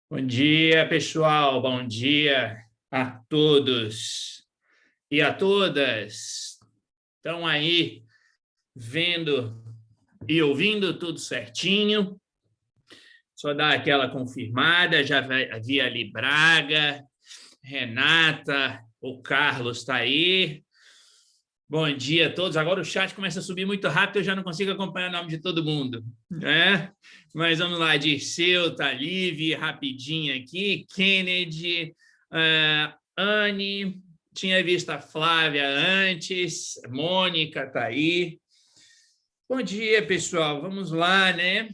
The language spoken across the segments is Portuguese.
Bom dia, pessoal. Bom dia a todos e a todas. Estão aí vendo e ouvindo tudo certinho? Só dar aquela confirmada. Já vi ali Braga, Renata, o Carlos está aí. Bom dia a todos. Agora o chat começa a subir muito rápido, eu já não consigo acompanhar o nome de todo mundo, né? Mas vamos lá, Dirceu, Talive, rapidinho aqui, Kennedy, Anne, tinha visto a Flávia antes, Mônica está aí. Bom dia, pessoal, vamos lá, né?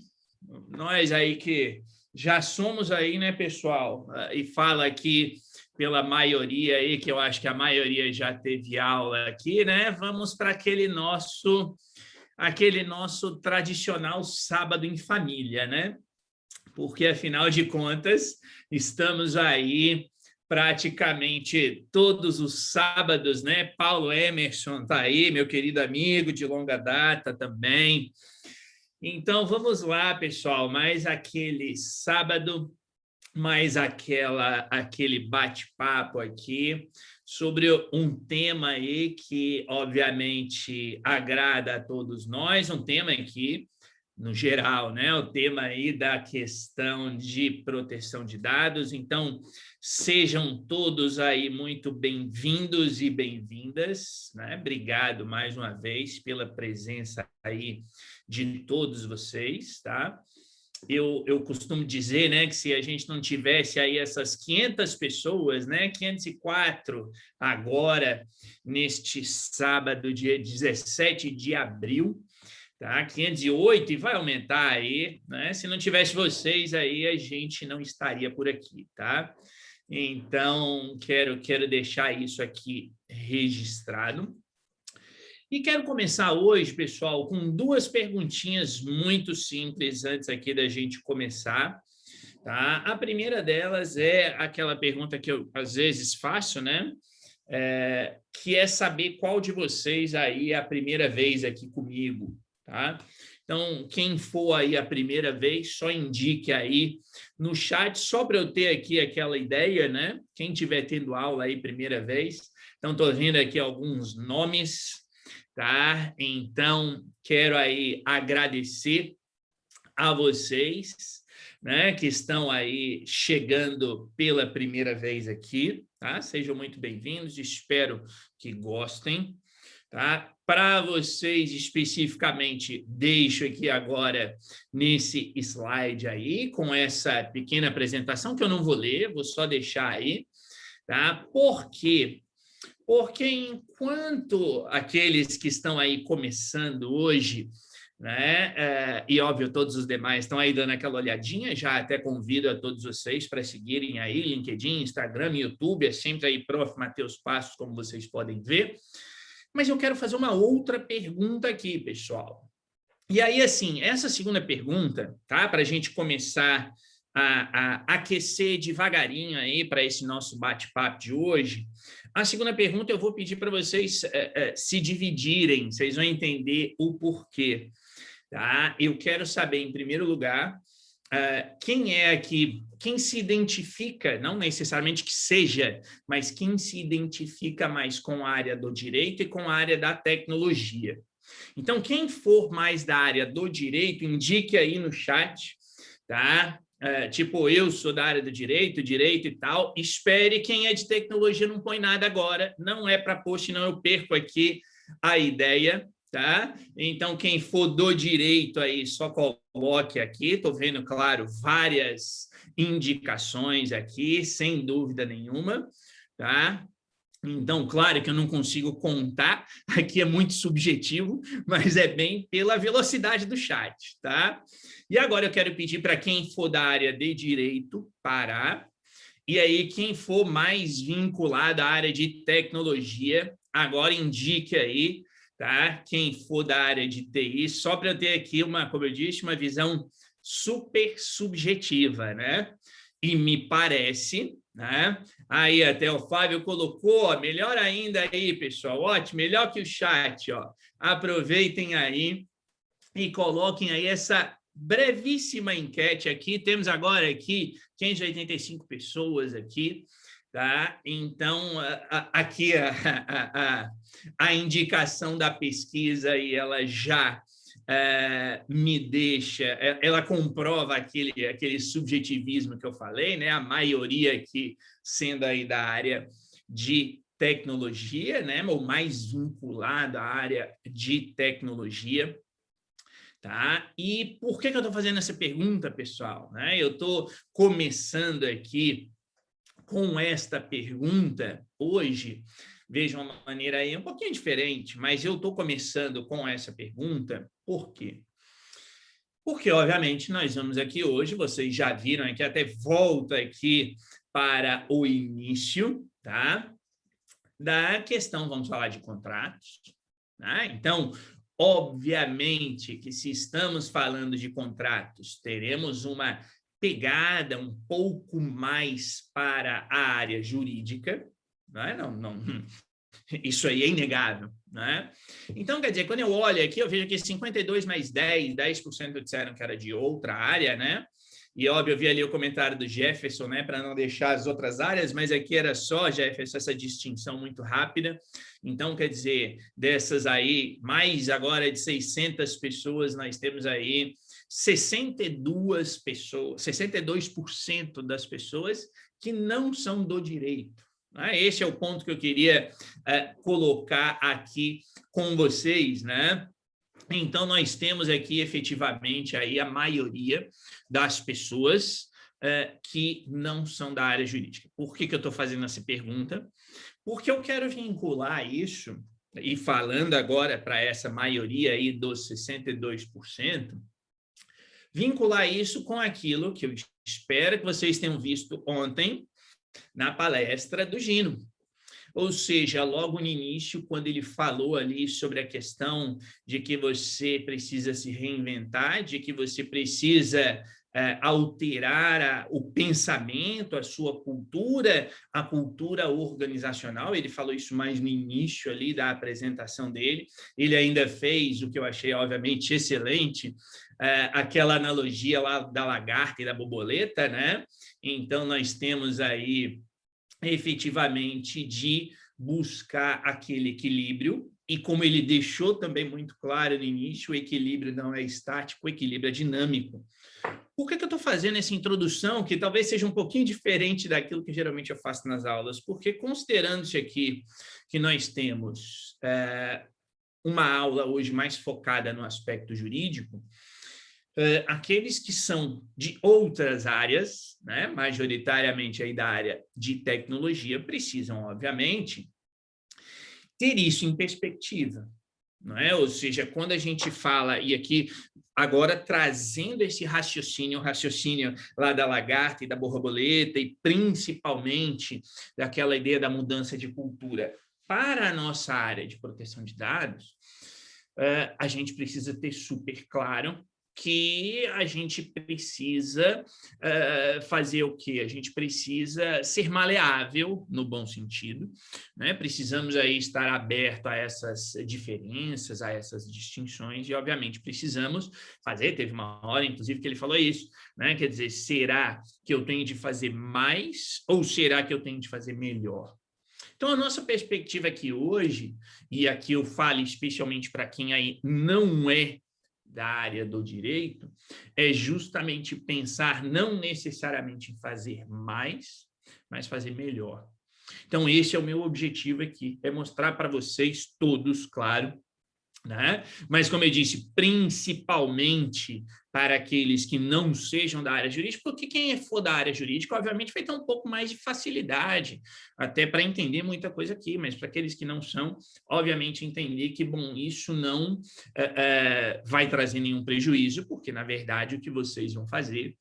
Nós aí que já somos aí, né, pessoal? E fala aqui pela maioria aí, que eu acho que a maioria já teve aula aqui, né? Vamos para aquele nosso tradicional sábado em família, né? Porque, afinal de contas, estamos aí praticamente todos os sábados, né? Paulo Emerson está aí, meu querido amigo de longa data também. Então, vamos lá, pessoal, mais aquele sábado, mais aquele bate-papo aqui sobre um tema aí que, obviamente, agrada a todos nós, um tema aqui, no geral, né? O tema aí da questão de proteção de dados. Então, sejam todos aí muito bem-vindos e bem-vindas, né? Obrigado mais uma vez pela presença aí de todos vocês, tá? Eu costumo dizer, né, que se a gente não tivesse aí essas 500 pessoas, né, 504 agora, neste sábado, dia 17 de abril, tá? 508 e vai aumentar aí, né? Se não tivesse vocês aí, a gente não estaria por aqui, tá? Então, quero deixar isso aqui registrado. E quero começar hoje, pessoal, com duas perguntinhas muito simples antes aqui da gente começar, tá? A primeira delas é aquela pergunta que eu às vezes faço, né? Que é saber qual de vocês aí é a primeira vez aqui comigo, tá? Então, quem for aí a primeira vez, só indique aí no chat, só para eu ter aqui aquela ideia, né? Quem estiver tendo aula aí primeira vez. Então, estou vendo aqui alguns nomes, tá? Então, quero aí agradecer a vocês, né, que estão aí chegando pela primeira vez aqui, tá? Sejam muito bem-vindos, espero que gostem, tá? Para vocês especificamente, deixo aqui agora nesse slide aí, com essa pequena apresentação que eu não vou ler, vou só deixar aí, tá? Por quê? Porque enquanto aqueles que estão aí começando hoje, né, e óbvio, todos os demais estão aí dando aquela olhadinha, já até convido a todos vocês para seguirem aí, LinkedIn, Instagram, YouTube, é sempre aí Prof. Matheus Passos, como vocês podem ver. Mas eu quero fazer uma outra pergunta aqui, pessoal. E aí, assim, essa segunda pergunta, tá, para a gente começar a aquecer devagarinho aí para esse nosso bate-papo de hoje, a segunda pergunta eu vou pedir para vocês se dividirem, vocês vão entender o porquê, tá? Eu quero saber, em primeiro lugar, quem é aqui, quem se identifica, não necessariamente que seja, mas quem se identifica mais com a área do direito e com a área da tecnologia. Então, quem for mais da área do direito, indique aí no chat, tá? Tipo, eu sou da área do direito e tal. Espere, quem é de tecnologia não põe nada agora. Não é para post, não, eu perco aqui a ideia, tá? Então, quem for do direito aí, só coloque aqui. Estou vendo, claro, várias indicações aqui, sem dúvida nenhuma, tá? Então, claro que eu não consigo contar, aqui é muito subjetivo, mas é bem pela velocidade do chat, tá? E agora eu quero pedir para quem for da área de direito parar, e aí quem for mais vinculado à área de tecnologia, agora indique aí, tá? Quem for da área de TI, só para eu ter aqui como eu disse, uma visão super subjetiva, né? E me parece, né? Aí até o Fábio colocou, melhor ainda aí, pessoal, ótimo, melhor que o chat, ó. Aproveitem aí e coloquem aí essa brevíssima enquete aqui. Temos agora aqui 585 pessoas aqui, tá? Então, aqui a indicação da pesquisa e ela já me deixa, ela comprova aquele subjetivismo que eu falei, né? A maioria aqui sendo aí da área de tecnologia, né? Ou mais vinculada à área de tecnologia. Tá? E por que eu estou fazendo essa pergunta, pessoal? Né? Eu estou começando aqui com esta pergunta hoje. Vejam uma maneira aí um pouquinho diferente, mas eu estou começando com essa pergunta. Por quê? Porque, obviamente, nós vamos aqui hoje, vocês já viram aqui, até volta aqui para o início, tá? Da questão, vamos falar de contratos. Tá? Então, obviamente que se estamos falando de contratos, teremos uma pegada um pouco mais para a área jurídica, né? Isso aí é inegável. Né? Então, quer dizer, quando eu olho aqui, eu vejo que 52 mais 10% disseram que era de outra área, né? E, óbvio, eu vi ali o comentário do Jefferson, né, para não deixar as outras áreas, mas aqui era só, Jefferson, essa distinção muito rápida. Então, quer dizer, dessas aí, mais agora de 600 pessoas, nós temos aí 62 pessoas, 62% das pessoas que não são do direito. Esse é o ponto que eu queria colocar aqui com vocês, né? Então, nós temos aqui, efetivamente, aí a maioria das pessoas que não são da área jurídica. Por que eu estou fazendo essa pergunta? Porque eu quero vincular isso, e falando agora para essa maioria aí dos 62%, vincular isso com aquilo que eu espero que vocês tenham visto ontem na palestra do Gino. Ou seja, logo no início, quando ele falou ali sobre a questão de que você precisa se reinventar, de que você precisa alterar o pensamento, a sua cultura, a cultura organizacional, ele falou isso mais no início ali da apresentação dele, ele ainda fez o que eu achei, obviamente, excelente, aquela analogia lá da lagarta e da borboleta, né? Então, nós temos aí efetivamente de buscar aquele equilíbrio, e como ele deixou também muito claro no início, o equilíbrio não é estático, o equilíbrio é dinâmico. Por que eu estou fazendo essa introdução, que talvez seja um pouquinho diferente daquilo que geralmente eu faço nas aulas? Porque considerando-se aqui que nós temos uma aula hoje mais focada no aspecto jurídico, aqueles que são de outras áreas, né, majoritariamente aí da área de tecnologia, precisam, obviamente, ter isso em perspectiva. Não é? Ou seja, quando a gente fala, e aqui agora trazendo esse raciocínio, o raciocínio lá da lagarta e da borboleta, e principalmente daquela ideia da mudança de cultura para a nossa área de proteção de dados, a gente precisa ter super claro que a gente precisa fazer o quê? A gente precisa ser maleável, no bom sentido, né? Precisamos aí estar aberto a essas diferenças, a essas distinções, e, obviamente, precisamos fazer, teve uma hora, inclusive, que ele falou isso, né? Quer dizer, será que eu tenho de fazer mais ou será que eu tenho de fazer melhor? Então, a nossa perspectiva aqui hoje, e aqui eu falo especialmente para quem aí não é da área do direito, é justamente pensar não necessariamente em fazer mais, mas fazer melhor. Então, esse é o meu objetivo aqui, é mostrar para vocês todos, claro, né? Mas, como eu disse, principalmente para aqueles que não sejam da área jurídica, porque quem for da área jurídica, obviamente, vai ter um pouco mais de facilidade, até para entender muita coisa aqui, mas para aqueles que não são, obviamente, entender que, bom, isso não vai trazer nenhum prejuízo, porque, na verdade, o que vocês vão fazer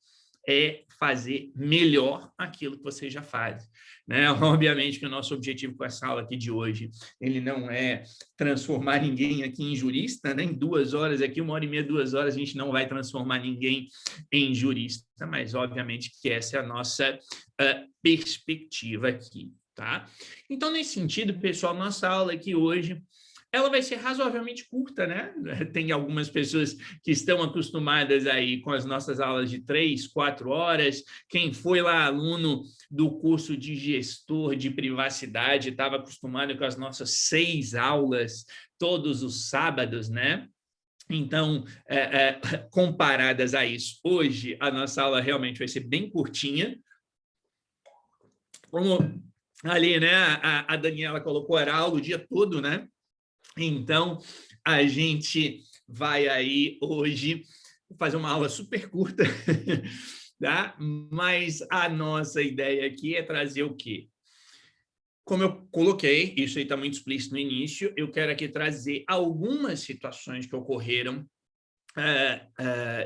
é fazer melhor aquilo que vocês já fazem. Né? Obviamente que o nosso objetivo com essa aula aqui de hoje, ele não é transformar ninguém aqui em jurista, né? Em 2 horas aqui, 1h30, 2 horas, a gente não vai transformar ninguém em jurista, mas obviamente que essa é a nossa perspectiva aqui, tá? Então, nesse sentido, pessoal, nossa aula aqui hoje ela vai ser razoavelmente curta, né? Tem algumas pessoas que estão acostumadas aí com as nossas aulas de 3, 4 horas. Quem foi lá aluno do curso de gestor de privacidade estava acostumado com as nossas 6 aulas todos os sábados, né? Então, comparadas a isso, hoje a nossa aula realmente vai ser bem curtinha. Como ali, né, a Daniela colocou, era aula o dia todo, né? Então, a gente vai aí hoje fazer uma aula super curta, tá? Mas a nossa ideia aqui é trazer o quê? Como eu coloquei, isso aí está muito explícito no início, eu quero aqui trazer algumas situações que ocorreram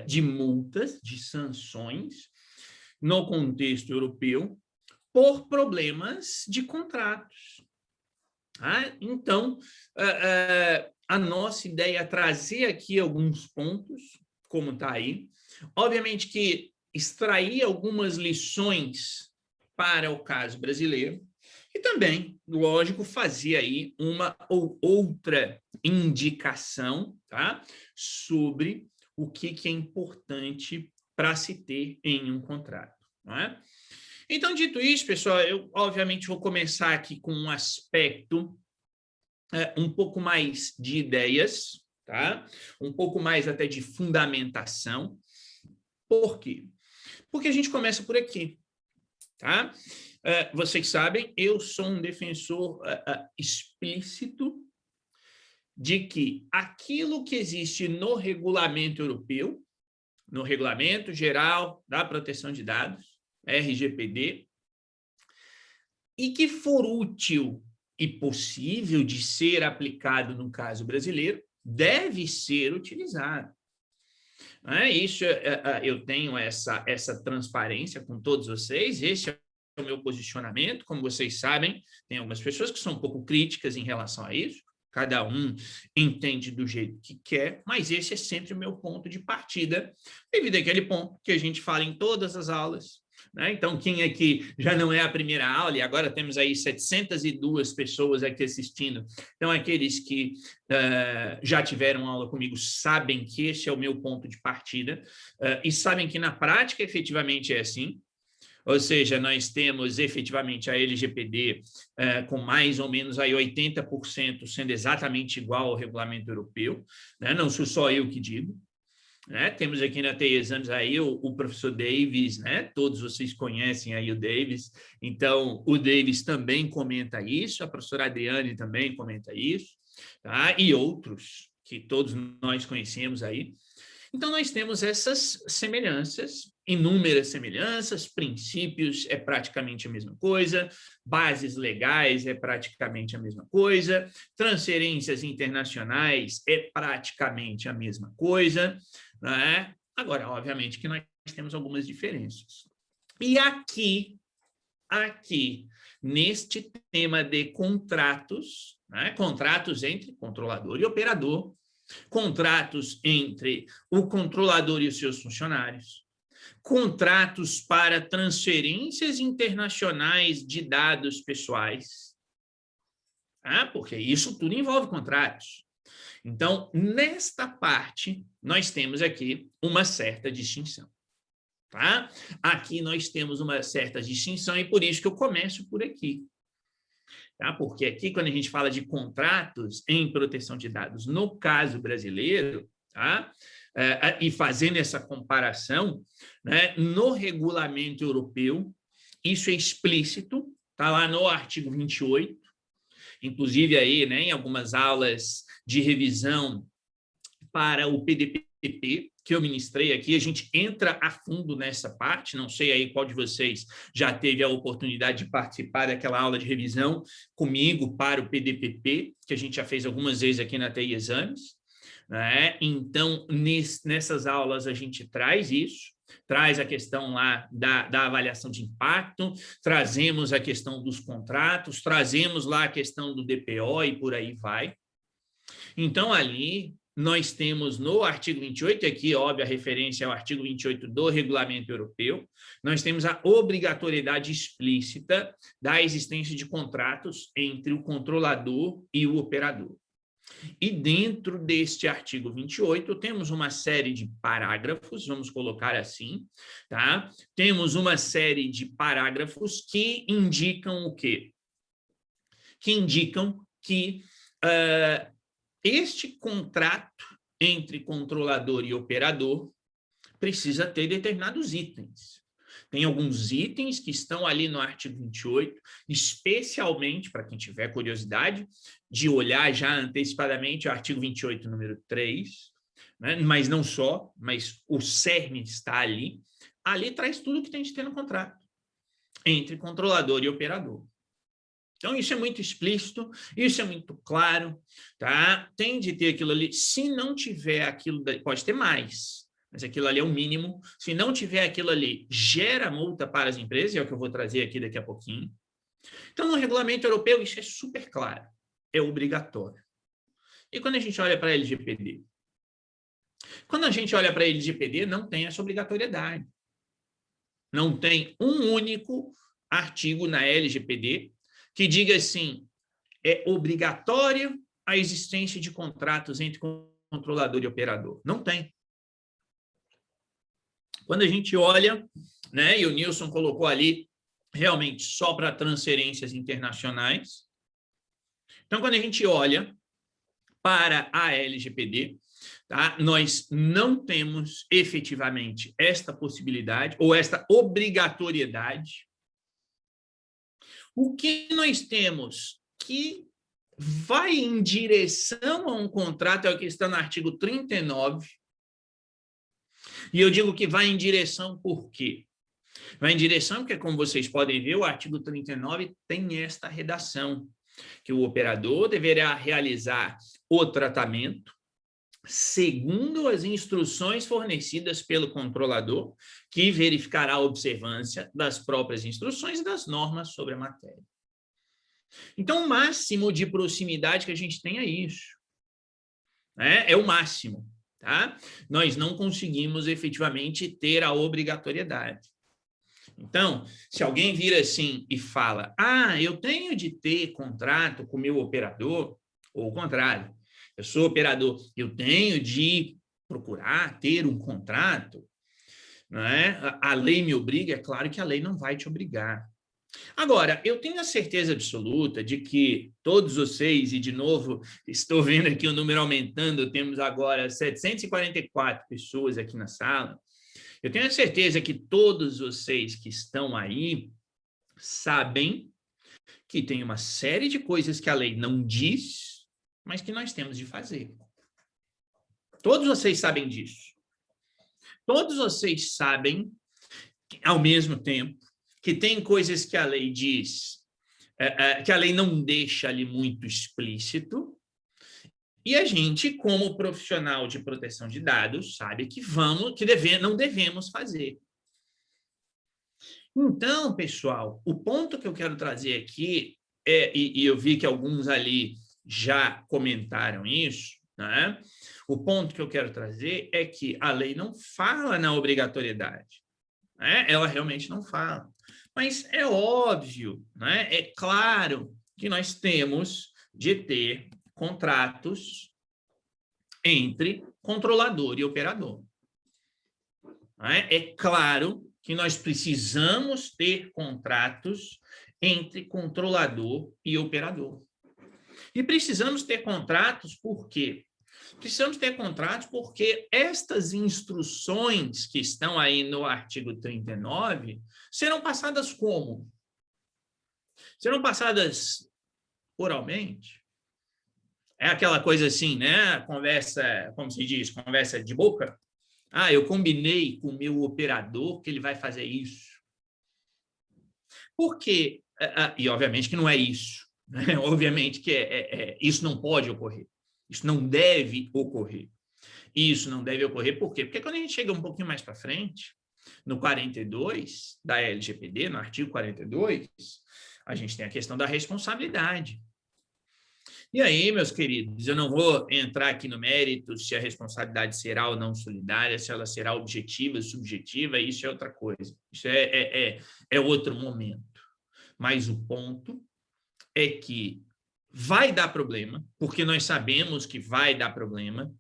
de multas, de sanções, no contexto europeu, por problemas de contratos. Então, a nossa ideia é trazer aqui alguns pontos, como está aí. Obviamente que extrair algumas lições para o caso brasileiro e também, lógico, fazer aí uma ou outra indicação, tá? Sobre o que é importante para se ter em um contrato, não é? Então, dito isso, pessoal, eu obviamente vou começar aqui com um aspecto um pouco mais de ideias, tá? Um pouco mais até de fundamentação. Por quê? Porque a gente começa por aqui, tá? Vocês sabem, eu sou um defensor explícito de que aquilo que existe no regulamento europeu, no Regulamento Geral da Proteção de Dados, RGPD, e que for útil e possível de ser aplicado no caso brasileiro, deve ser utilizado. Isso, eu tenho essa transparência com todos vocês, esse é o meu posicionamento. Como vocês sabem, tem algumas pessoas que são um pouco críticas em relação a isso, cada um entende do jeito que quer, mas esse é sempre o meu ponto de partida, devido àquele ponto que a gente fala em todas as aulas, né? Então, quem aqui já não é a primeira aula, e agora temos aí 702 pessoas aqui assistindo, então aqueles que já tiveram aula comigo sabem que esse é o meu ponto de partida, e sabem que na prática efetivamente é assim. Ou seja, nós temos efetivamente a LGPD com mais ou menos aí 80% sendo exatamente igual ao regulamento europeu, né? Não sou só eu que digo. Né? Temos aqui na TI Exames aí o professor Davis, né? Todos vocês conhecem aí o Davis, então o Davis também comenta isso, a professora Adriane também comenta isso, tá? E outros que todos nós conhecemos aí. Então, nós temos essas semelhanças, inúmeras semelhanças, princípios é praticamente a mesma coisa, bases legais é praticamente a mesma coisa, transferências internacionais é praticamente a mesma coisa, né? Agora, obviamente que nós temos algumas diferenças. E aqui, neste tema de contratos, né? Contratos entre controlador e operador, contratos entre o controlador e os seus funcionários, contratos para transferências internacionais de dados pessoais, porque isso tudo envolve contratos. Então, nesta parte, nós temos aqui uma certa distinção. Tá? Aqui nós temos uma certa distinção e por isso que eu começo por aqui. Tá? Porque aqui, quando a gente fala de contratos em proteção de dados, no caso brasileiro, tá? E fazendo essa comparação, né? No regulamento europeu, isso é explícito, está lá no artigo 28, inclusive aí, né, em algumas aulas de revisão para o PDPP, que eu ministrei aqui, a gente entra a fundo nessa parte, não sei aí qual de vocês já teve a oportunidade de participar daquela aula de revisão comigo para o PDPP, que a gente já fez algumas vezes aqui na TI Exames, né? Então, nessas aulas a gente traz isso, traz a questão lá da avaliação de impacto, trazemos a questão dos contratos, trazemos lá a questão do DPO e por aí vai. Então, ali nós temos no artigo 28, aqui, óbvio, a referência ao artigo 28 do Regulamento Europeu, nós temos a obrigatoriedade explícita da existência de contratos entre o controlador e o operador. E dentro deste artigo 28, temos uma série de parágrafos, vamos colocar assim, tá? Temos uma série de parágrafos que indicam o quê? Que indicam que este contrato entre controlador e operador precisa ter determinados itens. Tem alguns itens que estão ali no artigo 28, especialmente, para quem tiver curiosidade, de olhar já antecipadamente o artigo 28, número 3, né? Mas não só, mas o cerne está ali. Ali traz tudo que tem de ter no contrato, entre controlador e operador. Então, isso é muito explícito, isso é muito claro, tá? Tem de ter aquilo ali. Se não tiver aquilo, pode ter mais, mas aquilo ali é o mínimo. Se não tiver aquilo ali, gera multa para as empresas, é o que eu vou trazer aqui daqui a pouquinho. Então, no regulamento europeu, isso é super claro, é obrigatório. E quando a gente olha para a LGPD? Quando a gente olha para a LGPD, não tem essa obrigatoriedade. Não tem um único artigo na LGPD que diga assim, é obrigatória a existência de contratos entre controlador e operador. Não tem. Quando a gente olha, né, e o Nilson colocou ali, realmente só para transferências internacionais. Então, quando a gente olha para a LGPD, tá, nós não temos efetivamente esta possibilidade ou esta obrigatoriedade. O que nós temos que vai em direção a um contrato é o que está no artigo 39. E eu digo que vai em direção por quê? Vai em direção porque, como vocês podem ver, o artigo 39 tem esta redação, que o operador deverá realizar o tratamento segundo as instruções fornecidas pelo controlador, que verificará a observância das próprias instruções e das normas sobre a matéria. Então, o máximo de proximidade que a gente tem é isso. É o máximo. Tá? Nós não conseguimos efetivamente ter a obrigatoriedade. Então, se alguém vira assim e fala, eu tenho de ter contrato com o meu operador, ou o contrário, eu sou operador, eu tenho de procurar ter um contrato, não é? A lei me obriga, é claro que a lei não vai te obrigar. Agora, eu tenho a certeza absoluta de que todos vocês, e de novo, estou vendo aqui o número aumentando, temos agora 744 pessoas aqui na sala, eu tenho a certeza que todos vocês que estão aí sabem que tem uma série de coisas que a lei não diz, mas que nós temos de fazer. Todos vocês sabem disso. Todos vocês sabem, ao mesmo tempo, que tem coisas que a lei diz, que a lei não deixa ali muito explícito, e a gente, como profissional de proteção de dados, sabe que não devemos fazer. Então, pessoal, o ponto que eu quero trazer aqui, e eu vi que alguns ali já comentaram isso, né? O ponto que eu quero trazer é que a lei não fala na obrigatoriedade, né? Ela realmente não fala. Mas é óbvio, né? É claro que nós temos de ter contratos entre controlador e operador. Né? É claro que nós precisamos ter contratos entre controlador e operador. E precisamos ter contratos por quê? Precisamos ter contratos porque estas instruções que estão aí no artigo 39 serão passadas como? Serão passadas oralmente? É aquela coisa assim, né? Conversa, como se diz, conversa de boca? Eu combinei com o meu operador que ele vai fazer isso. Por quê? E obviamente que não é isso. Né? Obviamente que isso não pode ocorrer. Isso não deve ocorrer. Isso não deve ocorrer por quê? Porque quando a gente chega um pouquinho mais para frente, no 42 da LGPD, no artigo 42, a gente tem a questão da responsabilidade. E aí, meus queridos, eu não vou entrar aqui no mérito se a responsabilidade será ou não solidária, se ela será objetiva, subjetiva, isso é outra coisa. Isso é outro momento. Mas o ponto é que vai dar problema, porque nós sabemos que vai dar problema,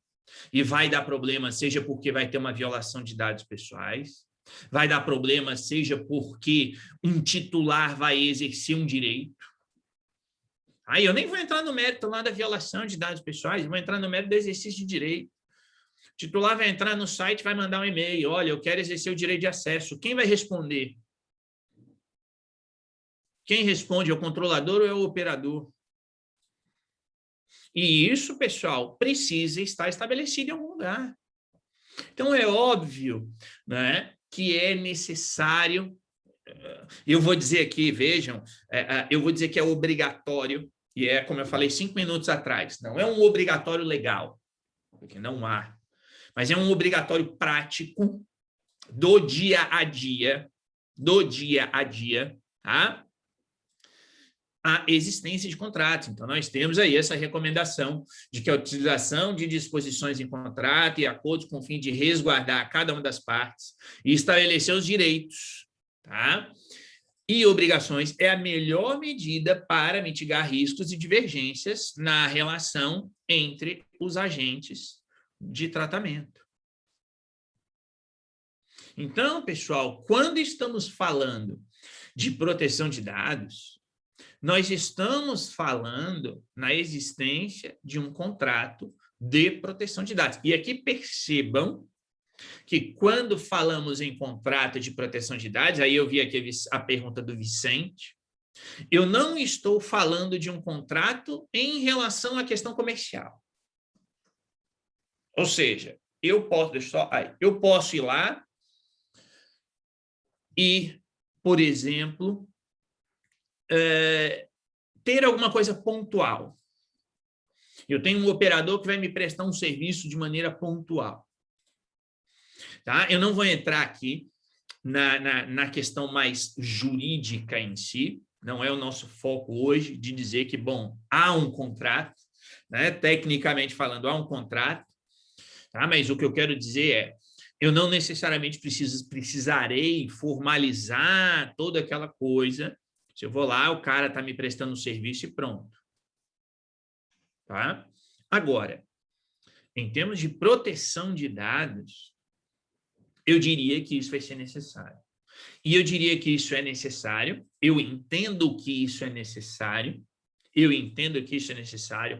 e vai dar problema seja porque vai ter uma violação de dados pessoais, vai dar problema seja porque um titular vai exercer um direito. Aí eu nem vou entrar no mérito lá da violação de dados pessoais, vou entrar no mérito do exercício de direito. O titular vai entrar no site, vai mandar um e-mail, olha, eu quero exercer o direito de acesso. Quem vai responder? Quem responde é o controlador ou é o operador? E isso, pessoal, precisa estar estabelecido em algum lugar. Então, é óbvio, né, que é necessário, eu vou dizer aqui, vejam, eu vou dizer que é obrigatório, e é como eu falei 5 minutos atrás, não é um obrigatório legal, porque não há, mas é um obrigatório prático do dia a dia, tá? A existência de contratos. Então, nós temos aí essa recomendação de que a utilização de disposições em contrato e acordos com o fim de resguardar cada uma das partes e estabelecer os direitos, tá? E obrigações é a melhor medida para mitigar riscos e divergências na relação entre os agentes de tratamento. Então, pessoal, quando estamos falando de proteção de dados, nós estamos falando na existência de um contrato de proteção de dados. E aqui percebam que quando falamos em contrato de proteção de dados, aí eu vi aqui a pergunta do Vicente, eu não estou falando de um contrato em relação à questão comercial. Ou seja, eu posso ir lá e, por exemplo, ter alguma coisa pontual. Eu tenho um operador que vai me prestar um serviço de maneira pontual. Tá? Eu não vou entrar aqui na questão mais jurídica em si, não é o nosso foco hoje de dizer que, bom, há um contrato, né? Tecnicamente falando, há um contrato, tá? Mas o que eu quero dizer é, eu não necessariamente precisarei formalizar toda aquela coisa. Se eu vou lá, o cara está me prestando um serviço e pronto. Tá? Agora, em termos de proteção de dados, eu diria que isso vai ser necessário. E eu diria que isso é necessário, eu entendo que isso é necessário,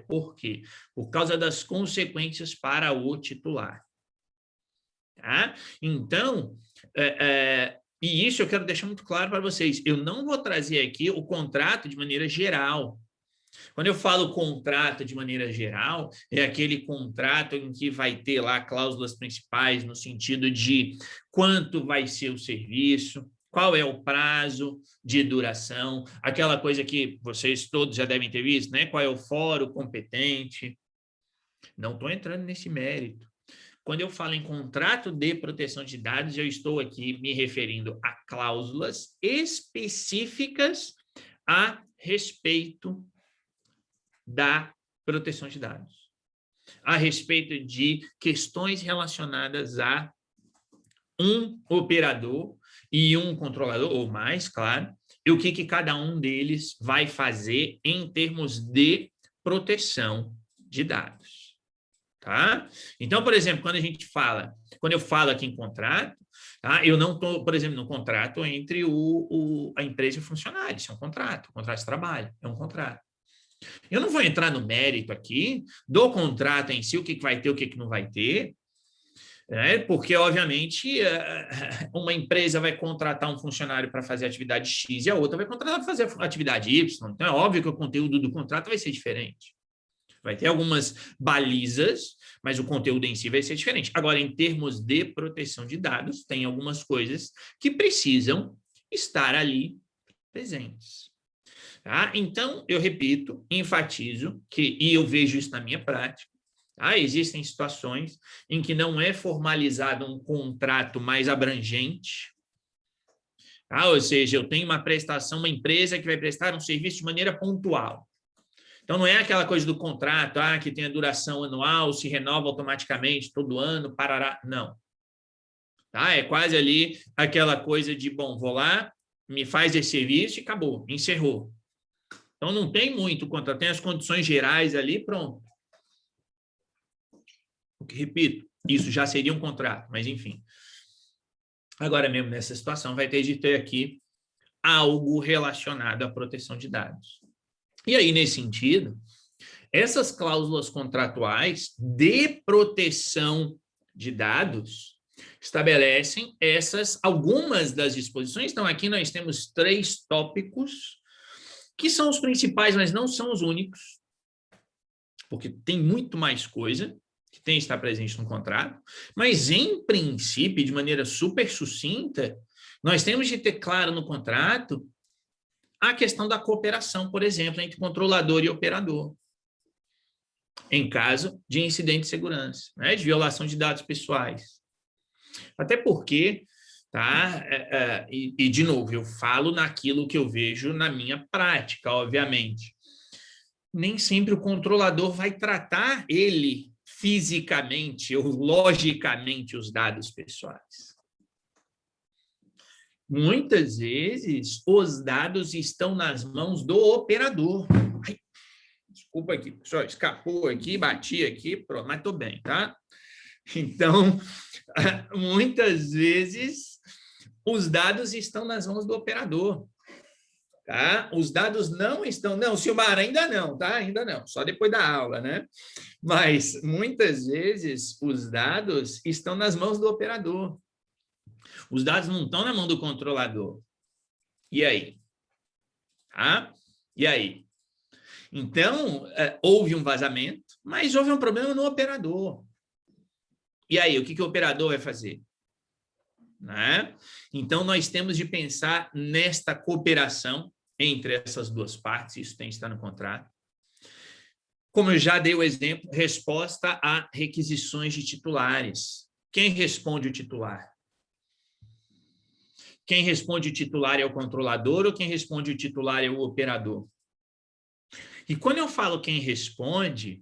por quê? Por causa das consequências para o titular. Tá? Então, e isso eu quero deixar muito claro para vocês, eu não vou trazer aqui o contrato de maneira geral. Quando eu falo contrato de maneira geral, é aquele contrato em que vai ter lá cláusulas principais no sentido de quanto vai ser o serviço, qual é o prazo de duração, aquela coisa que vocês todos já devem ter visto, né? Qual é o fórum competente. Não estou entrando nesse mérito. Quando eu falo em contrato de proteção de dados, eu estou aqui me referindo a cláusulas específicas a respeito da proteção de dados, a respeito de questões relacionadas a um operador e um controlador, ou mais, claro, e o que cada um deles vai fazer em termos de proteção de dados. Tá? Então, por exemplo, quando eu falo aqui em contrato, tá? Eu não estou, por exemplo, no contrato entre a empresa e o funcionário, isso é um contrato de trabalho, é um contrato. Eu não vou entrar no mérito aqui do contrato em si, o que vai ter, o que não vai ter, né? Porque, obviamente, uma empresa vai contratar um funcionário para fazer atividade X e a outra vai contratar para fazer atividade Y. Então, é óbvio que o conteúdo do contrato vai ser diferente. Vai ter algumas balizas, mas o conteúdo em si vai ser diferente. Agora, em termos de proteção de dados, tem algumas coisas que precisam estar ali presentes. Tá? Então, eu repito, enfatizo, e eu vejo isso na minha prática, tá? Existem situações em que não é formalizado um contrato mais abrangente, tá? Ou seja, eu tenho uma empresa que vai prestar um serviço de maneira pontual. Então, não é aquela coisa do contrato, que tem a duração anual, se renova automaticamente todo ano, parará. Não. Tá? É quase ali aquela coisa de, bom, vou lá, me faz esse serviço e acabou, encerrou. Então, não tem muito contrato, tem as condições gerais ali, pronto. Repito, isso já seria um contrato, mas enfim. Agora mesmo, nessa situação, vai ter de ter aqui algo relacionado à proteção de dados. E aí, nesse sentido, essas cláusulas contratuais de proteção de dados estabelecem algumas das disposições. Então, aqui nós temos 3 tópicos que são os principais, mas não são os únicos, porque tem muito mais coisa que tem que estar presente no contrato, mas, em princípio, de maneira super sucinta, nós temos de ter claro no contrato a questão da cooperação, por exemplo, entre controlador e operador, em caso de incidente de segurança, né, de violação de dados pessoais. Até porque, de novo, eu falo naquilo que eu vejo na minha prática, obviamente. Nem sempre o controlador vai tratar ele fisicamente ou logicamente os dados pessoais. Muitas vezes, os dados estão nas mãos do operador. Ai, desculpa aqui, pessoal, escapou aqui, bati aqui, pronto, mas estou bem, tá? Então, muitas vezes, os dados estão nas mãos do operador. Tá? Os dados não estão... Não, Silmar, ainda não, tá? Ainda não, só depois da aula, né? Mas, muitas vezes, os dados estão nas mãos do operador. Os dados não estão na mão do controlador. E aí? Tá? E aí? Então, houve um vazamento, mas houve um problema no operador. E aí, o que o operador vai fazer? Né? Então, nós temos de pensar nesta cooperação entre essas duas partes, isso tem que estar no contrato. Como eu já dei o exemplo, resposta a requisições de titulares. Quem responde o titular? Quem responde o titular é o controlador ou quem responde o titular é o operador? E quando eu falo quem responde,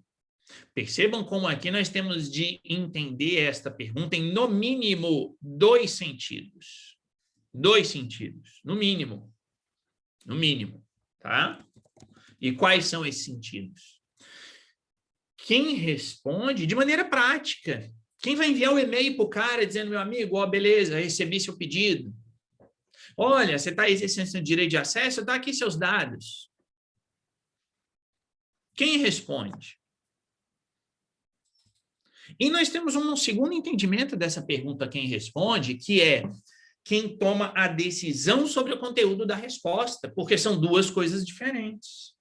percebam como aqui nós temos de entender esta pergunta em, no mínimo, 2 sentidos. 2 sentidos, no mínimo. No mínimo, tá? E quais são esses sentidos? Quem responde de maneira prática. Quem vai enviar o e-mail para o cara dizendo, meu amigo, ó, beleza, recebi seu pedido. Olha, você está exercendo seu direito de acesso, está aqui seus dados. Quem responde? E nós temos um segundo entendimento dessa pergunta, quem responde, que é quem toma a decisão sobre o conteúdo da resposta, porque são 2 coisas diferentes.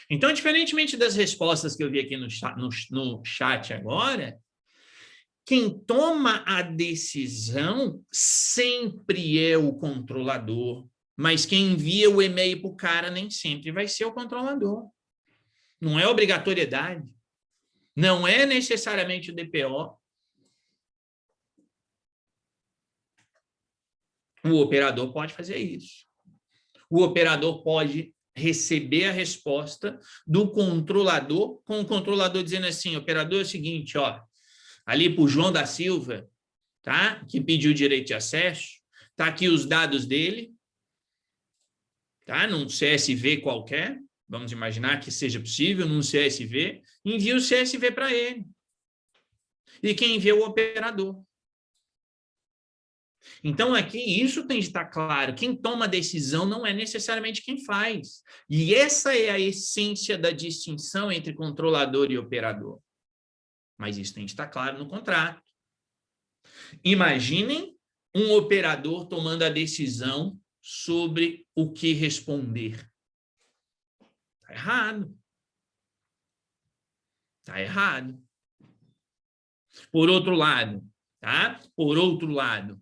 Então, diferentemente das respostas que eu vi aqui no chat agora, quem toma a decisão sempre é o controlador, mas quem envia o e-mail para o cara nem sempre vai ser o controlador. Não é obrigatoriedade. Não é necessariamente o DPO. O operador pode fazer isso. O operador pode receber a resposta do controlador, com o controlador dizendo assim, operador, é o seguinte, ó, ali para o João da Silva, tá? Que pediu direito de acesso, tá aqui os dados dele, tá? Num CSV qualquer, vamos imaginar que seja possível, num CSV, envia o CSV para ele. E quem envia é o operador. Então, aqui, isso tem de estar claro. Quem toma a decisão não é necessariamente quem faz. E essa é a essência da distinção entre controlador e operador. Mas isso tem de estar claro no contrato. Imaginem um operador tomando a decisão sobre o que responder. Está errado. Está errado. Por outro lado, tá? Por outro lado,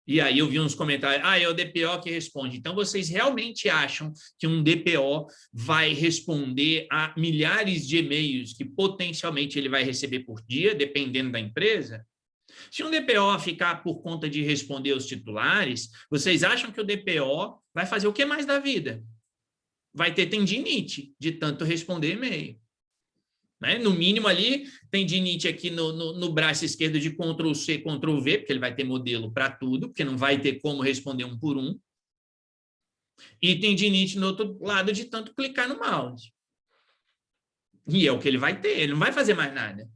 e aí eu vi uns comentários, é o DPO que responde. Então, vocês realmente acham que um DPO vai responder a milhares de e-mails que potencialmente ele vai receber por dia, dependendo da empresa? Se um DPO ficar por conta de responder os titulares, vocês acham que o DPO vai fazer o que mais da vida? Vai ter tendinite de tanto responder e-mail. Né? No mínimo ali, tendinite aqui no braço esquerdo de Ctrl+C, Ctrl+V, porque ele vai ter modelo para tudo, porque não vai ter como responder um por um. e tendinite no outro lado de tanto clicar no mouse. E é o que ele vai ter, ele não vai fazer mais nada.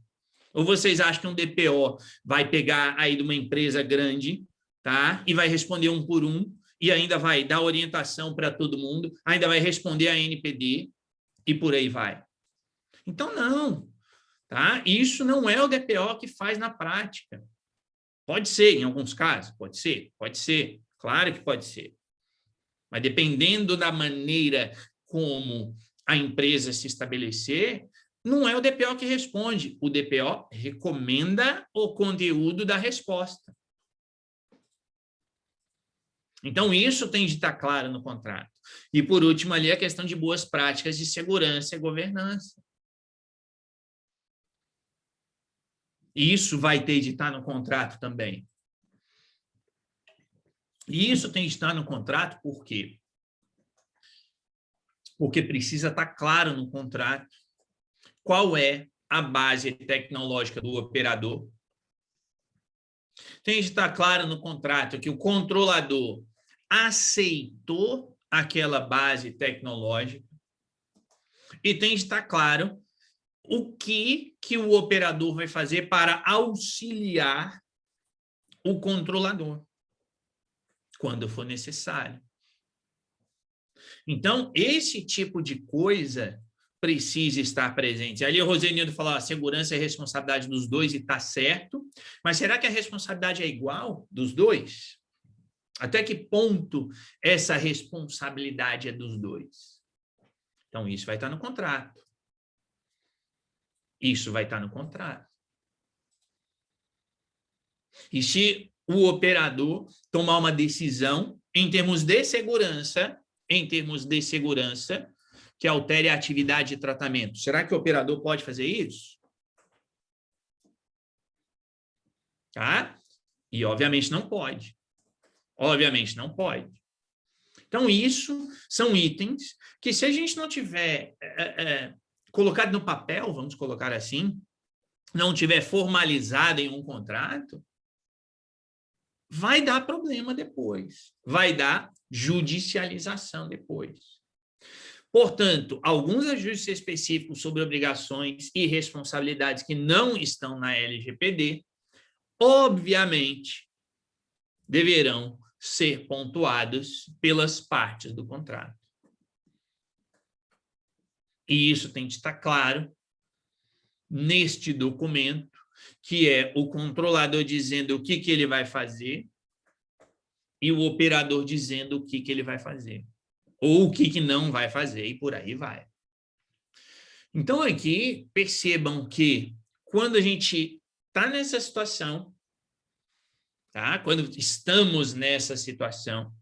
Ou vocês acham que um DPO vai pegar aí de uma empresa grande, tá? E vai responder um por um, e ainda vai dar orientação para todo mundo, ainda vai responder a NPD, e por aí vai. Então, não. Tá? Isso não é o DPO que faz na prática. Pode ser, em alguns casos, pode ser, claro que pode ser. Mas dependendo da maneira como a empresa se estabelecer, não é o DPO que responde, o DPO recomenda o conteúdo da resposta. Então, isso tem de estar claro no contrato. E, por último, ali a questão de boas práticas de segurança e governança. Isso vai ter de estar no contrato também. E isso tem de estar no contrato por quê? Porque precisa estar claro no contrato qual é a base tecnológica do operador. Tem de estar claro no contrato que o controlador aceitou aquela base tecnológica e tem de estar claro o que o operador vai fazer para auxiliar o controlador quando for necessário. Então, esse tipo de coisa precisa estar presente. Ali o Rosenildo falou, a segurança é responsabilidade dos dois e está certo, mas será que a responsabilidade é igual dos dois? Até que ponto essa responsabilidade é dos dois? Então, isso vai estar no contrato. Isso vai estar no contrato. E se o operador tomar uma decisão em termos de segurança, que altere a atividade de tratamento, será que o operador pode fazer isso? Tá? E, obviamente, não pode. Obviamente, não pode. Então, isso são itens que, se a gente não tiver colocado no papel, vamos colocar assim, não tiver formalizado em um contrato, vai dar problema depois, vai dar judicialização depois. Portanto, alguns ajustes específicos sobre obrigações e responsabilidades que não estão na LGPD, obviamente, deverão ser pontuados pelas partes do contrato. E isso tem de estar claro neste documento, que é o controlador dizendo o que ele vai fazer e o operador dizendo o que ele vai fazer, ou o que não vai fazer, e por aí vai. Então, aqui, percebam que quando a gente está nessa situação, tá? Quando estamos nessa situação,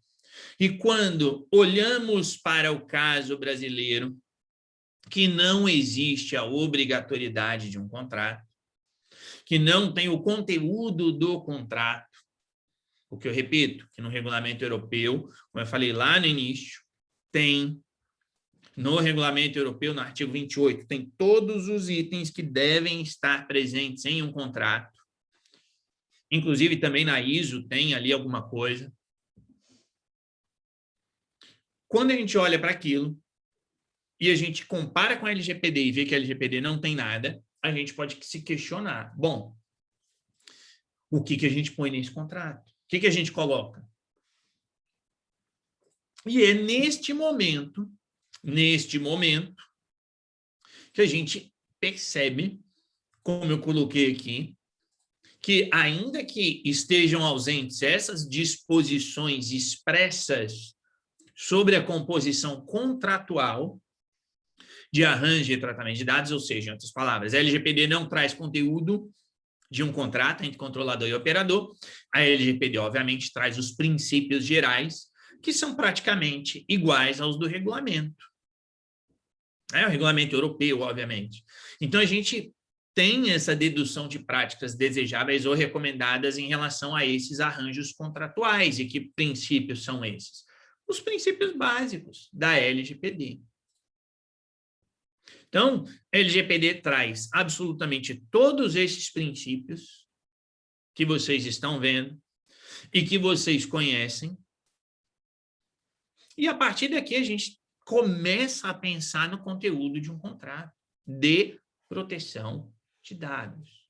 e quando olhamos para o caso brasileiro, que não existe a obrigatoriedade de um contrato, que não tem o conteúdo do contrato, porque eu repito, que no regulamento europeu, como eu falei lá no início, tem no regulamento europeu, no artigo 28, tem todos os itens que devem estar presentes em um contrato. Inclusive, também na ISO tem ali alguma coisa. Quando a gente olha para aquilo e a gente compara com a LGPD e vê que a LGPD não tem nada, a gente pode se questionar. Bom, o que a gente põe nesse contrato? O que a gente coloca? E é neste momento, que a gente percebe, como eu coloquei aqui, que ainda que estejam ausentes essas disposições expressas sobre a composição contratual de arranjo e tratamento de dados, ou seja, em outras palavras, a LGPD não traz conteúdo de um contrato entre controlador e operador, a LGPD, obviamente, traz os princípios gerais, que são praticamente iguais aos do regulamento. É o regulamento europeu, obviamente. Então, a gente tem essa dedução de práticas desejáveis ou recomendadas em relação a esses arranjos contratuais. E que princípios são esses? Os princípios básicos da LGPD. Então, a LGPD traz absolutamente todos esses princípios que vocês estão vendo e que vocês conhecem, E a partir daqui a gente começa a pensar no conteúdo de um contrato de proteção de dados.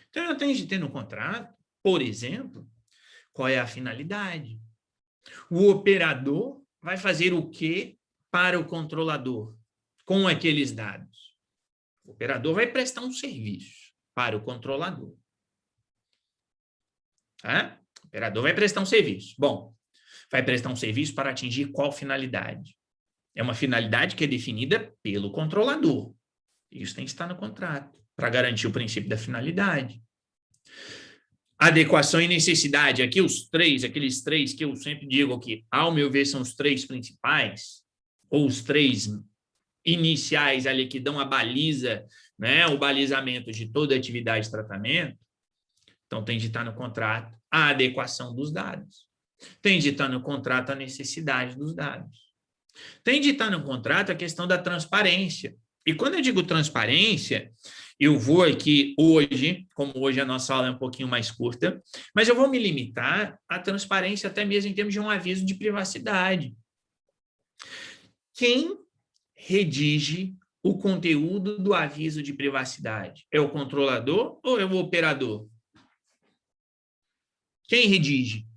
Então, eu tenho de ter no contrato, por exemplo, qual é a finalidade. O operador vai fazer o quê para o controlador com aqueles dados? O operador vai prestar um serviço para o controlador. Tá? O operador vai prestar um serviço. Bom, vai prestar um serviço para atingir qual finalidade? É uma finalidade que é definida pelo controlador. Isso tem que estar no contrato, para garantir o princípio da finalidade. Adequação e necessidade. Aqui aqueles três que eu sempre digo que, ao meu ver, são os três principais, ou os três iniciais ali que dão a baliza, né, o balizamento de toda a atividade de tratamento. Então, tem de estar no contrato a adequação dos dados. Tem de estar no contrato a necessidade dos dados. Tem de estar no contrato a questão da transparência. E quando eu digo transparência, eu vou aqui hoje, como hoje a nossa aula é um pouquinho mais curta, mas eu vou me limitar à transparência até mesmo em termos de um aviso de privacidade. Quem redige o conteúdo do aviso de privacidade? É o controlador ou é o operador? Quem redige?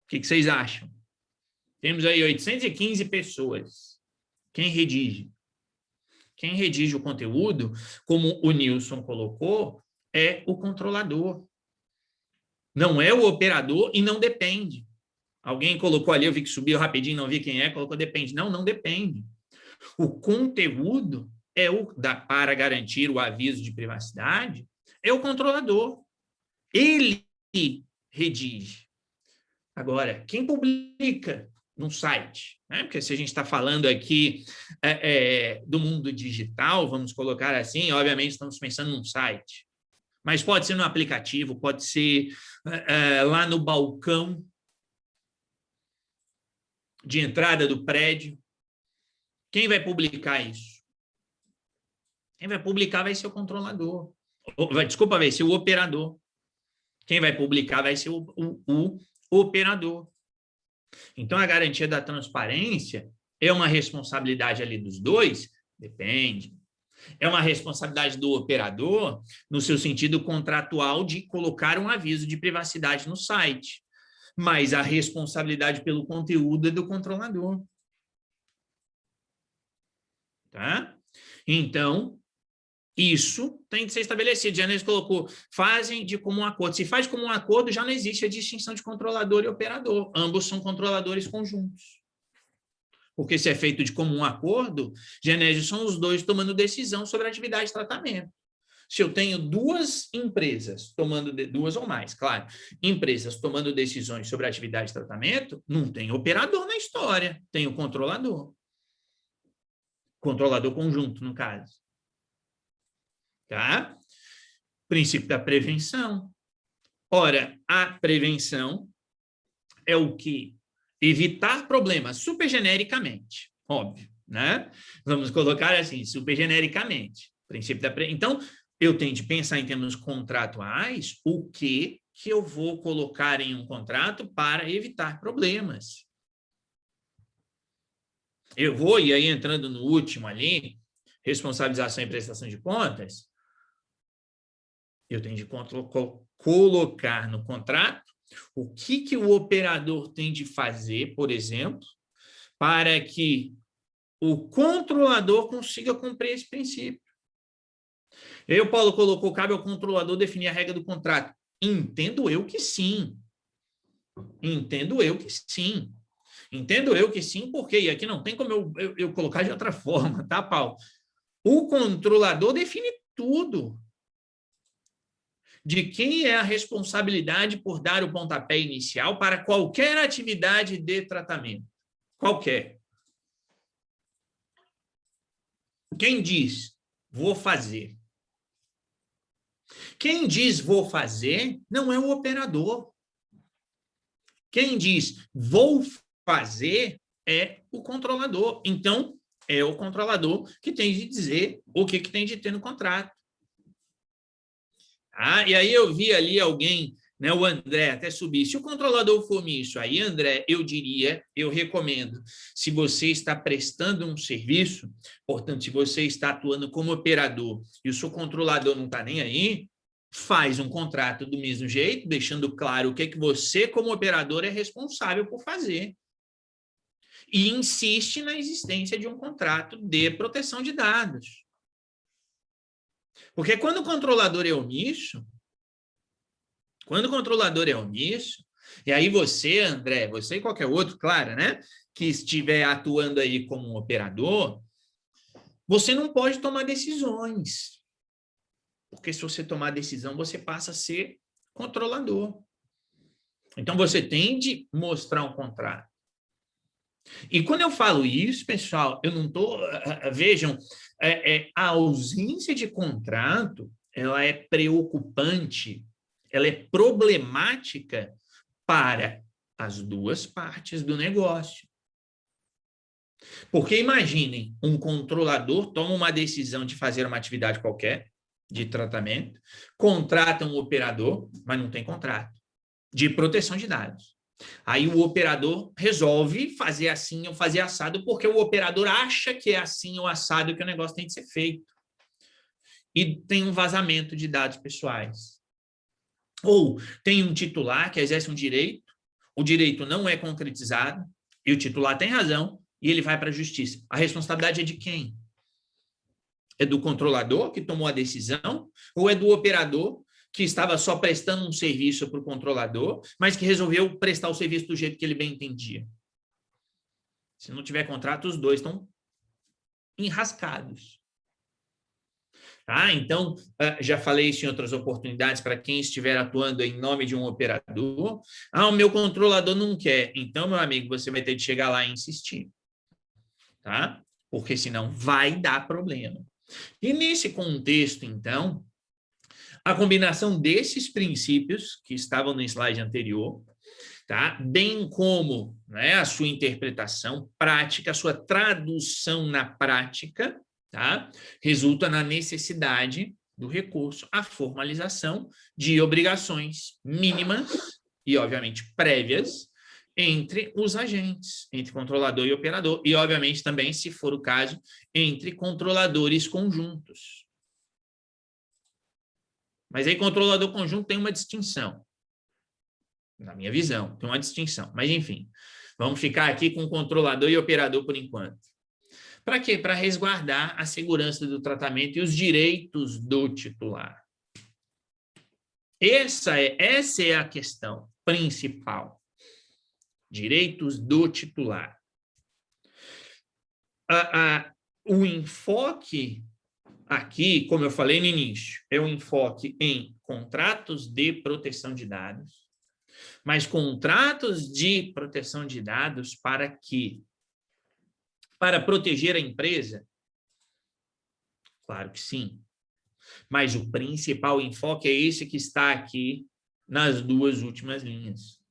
O que vocês acham? Temos aí 815 pessoas. Quem redige? Quem redige o conteúdo, como o Nilson colocou, é o controlador. Não é o operador e não depende. Alguém colocou ali, eu vi que subiu rapidinho, não vi quem é, colocou depende. Não, não depende. O conteúdo para garantir o aviso de privacidade é o controlador. Ele redige. Agora, quem publica no site, né? Porque se a gente está falando aqui do mundo digital, vamos colocar assim, obviamente estamos pensando num site, mas pode ser no aplicativo, pode ser lá no balcão de entrada do prédio. Quem vai publicar isso? Quem vai publicar vai ser o controlador. Desculpa, vai ser o operador. Quem vai publicar vai ser o operador. Então, a garantia da transparência é uma responsabilidade ali dos dois? Depende. É uma responsabilidade do operador, no seu sentido contratual, de colocar um aviso de privacidade no site. Mas a responsabilidade pelo conteúdo é do controlador. Tá? Então, isso tem de ser estabelecido. Janês colocou, fazem de comum acordo. Se faz de comum acordo, já não existe a distinção de controlador e operador. Ambos são controladores conjuntos. Porque se é feito de comum acordo, Genésio, são os dois tomando decisão sobre a atividade de tratamento. Se eu tenho duas empresas duas ou mais, claro, empresas tomando decisões sobre a atividade de tratamento, não tem operador na história, tem o controlador. Controlador conjunto, no caso. Tá? Princípio da prevenção. Ora, a prevenção é o quê? Evitar problemas, super genericamente, óbvio, né? Vamos colocar assim, super genericamente. Princípio da Então, eu tenho de pensar em termos contratuais o que eu vou colocar em um contrato para evitar problemas. Eu vou, e aí entrando no último ali, responsabilização e prestação de contas, eu tenho de colocar no contrato o que o operador tem de fazer, por exemplo, para que o controlador consiga cumprir esse princípio. E aí o Paulo colocou, cabe ao controlador definir a regra do contrato. Entendo eu que sim. Entendo eu que sim. Entendo eu que sim, porque e aqui não tem como eu colocar de outra forma, tá, Paulo? O controlador define tudo. De quem é a responsabilidade por dar o pontapé inicial para qualquer atividade de tratamento. Qualquer. Quem diz, vou fazer. Quem diz, vou fazer, não é o operador. Quem diz, vou fazer, é o controlador. Então, é o controlador que tem de dizer o que tem de ter no contrato. Ah, e aí eu vi ali alguém né, o André até subir. Se o controlador for omisso, aí, André, eu recomendo, se você está prestando um serviço, portanto, se você está atuando como operador e o seu controlador não está nem aí, faz um contrato do mesmo jeito, deixando claro o que é que você, como operador, é responsável por fazer. E insiste na existência de um contrato de proteção de dados. Porque quando o controlador é omisso, e aí você, André, você e qualquer outro, claro, né, que estiver atuando aí como um operador, você não pode tomar decisões. Porque se você tomar decisão, você passa a ser controlador. Então, você tem de mostrar um contrato. E quando eu falo isso, pessoal, eu não estou... Vejam, a ausência de contrato, ela é preocupante, ela é problemática para as duas partes do negócio. Porque imaginem, um controlador toma uma decisão de fazer uma atividade qualquer, de tratamento, contrata um operador, mas não tem contrato, de proteção de dados. Aí o operador resolve fazer assim ou fazer assado, porque o operador acha que é assim ou assado que o negócio tem de ser feito. E tem um vazamento de dados pessoais. Ou tem um titular que exerce um direito, o direito não é concretizado, e o titular tem razão, e ele vai para a justiça. A responsabilidade é de quem? É do controlador que tomou a decisão, ou é do operador que estava só prestando um serviço para o controlador, mas que resolveu prestar o serviço do jeito que ele bem entendia? Se não tiver contrato, os dois estão enrascados. Tá? Então, já falei isso em outras oportunidades para quem estiver atuando em nome de um operador. O meu controlador não quer. Então, meu amigo, você vai ter de chegar lá e insistir. Tá? Porque senão vai dar problema. E nesse contexto, então, a combinação desses princípios que estavam no slide anterior, tá? Bem como, né, a sua interpretação prática, a sua tradução na prática, tá? Resulta na necessidade do recurso à formalização de obrigações mínimas e, obviamente, prévias entre os agentes, entre controlador e operador, e, obviamente, também, se for o caso, entre controladores conjuntos. Mas aí, controlador conjunto tem uma distinção. Na minha visão, tem uma distinção. Mas, enfim, vamos ficar aqui com controlador e operador por enquanto. Para quê? Para resguardar a segurança do tratamento e os direitos do titular. Essa é a questão principal. Direitos do titular. O enfoque aqui, como eu falei no início, é um enfoque em contratos de proteção de dados, mas contratos de proteção de dados para quê? Para proteger a empresa? Claro que sim. Mas o principal enfoque é esse que está aqui nas duas últimas linhas.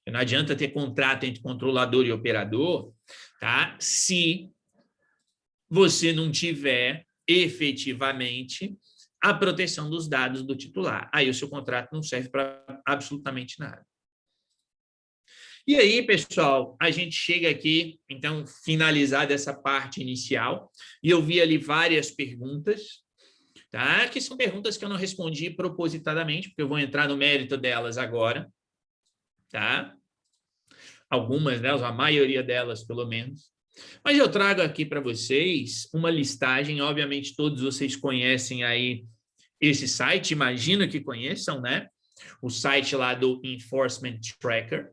Não adianta ter contrato entre controlador e operador, tá? Se você não tiver efetivamente a proteção dos dados do titular. Aí o seu contrato não serve para absolutamente nada. E aí, pessoal, a gente chega aqui, então, finalizar dessa parte inicial, e eu vi ali várias perguntas, tá? Que são perguntas que eu não respondi propositadamente, porque eu vou entrar no mérito delas agora, tá? Algumas delas, a maioria delas, pelo menos. Mas eu trago aqui para vocês uma listagem, obviamente todos vocês conhecem aí esse site, imagino que conheçam, né? O site lá do Enforcement Tracker,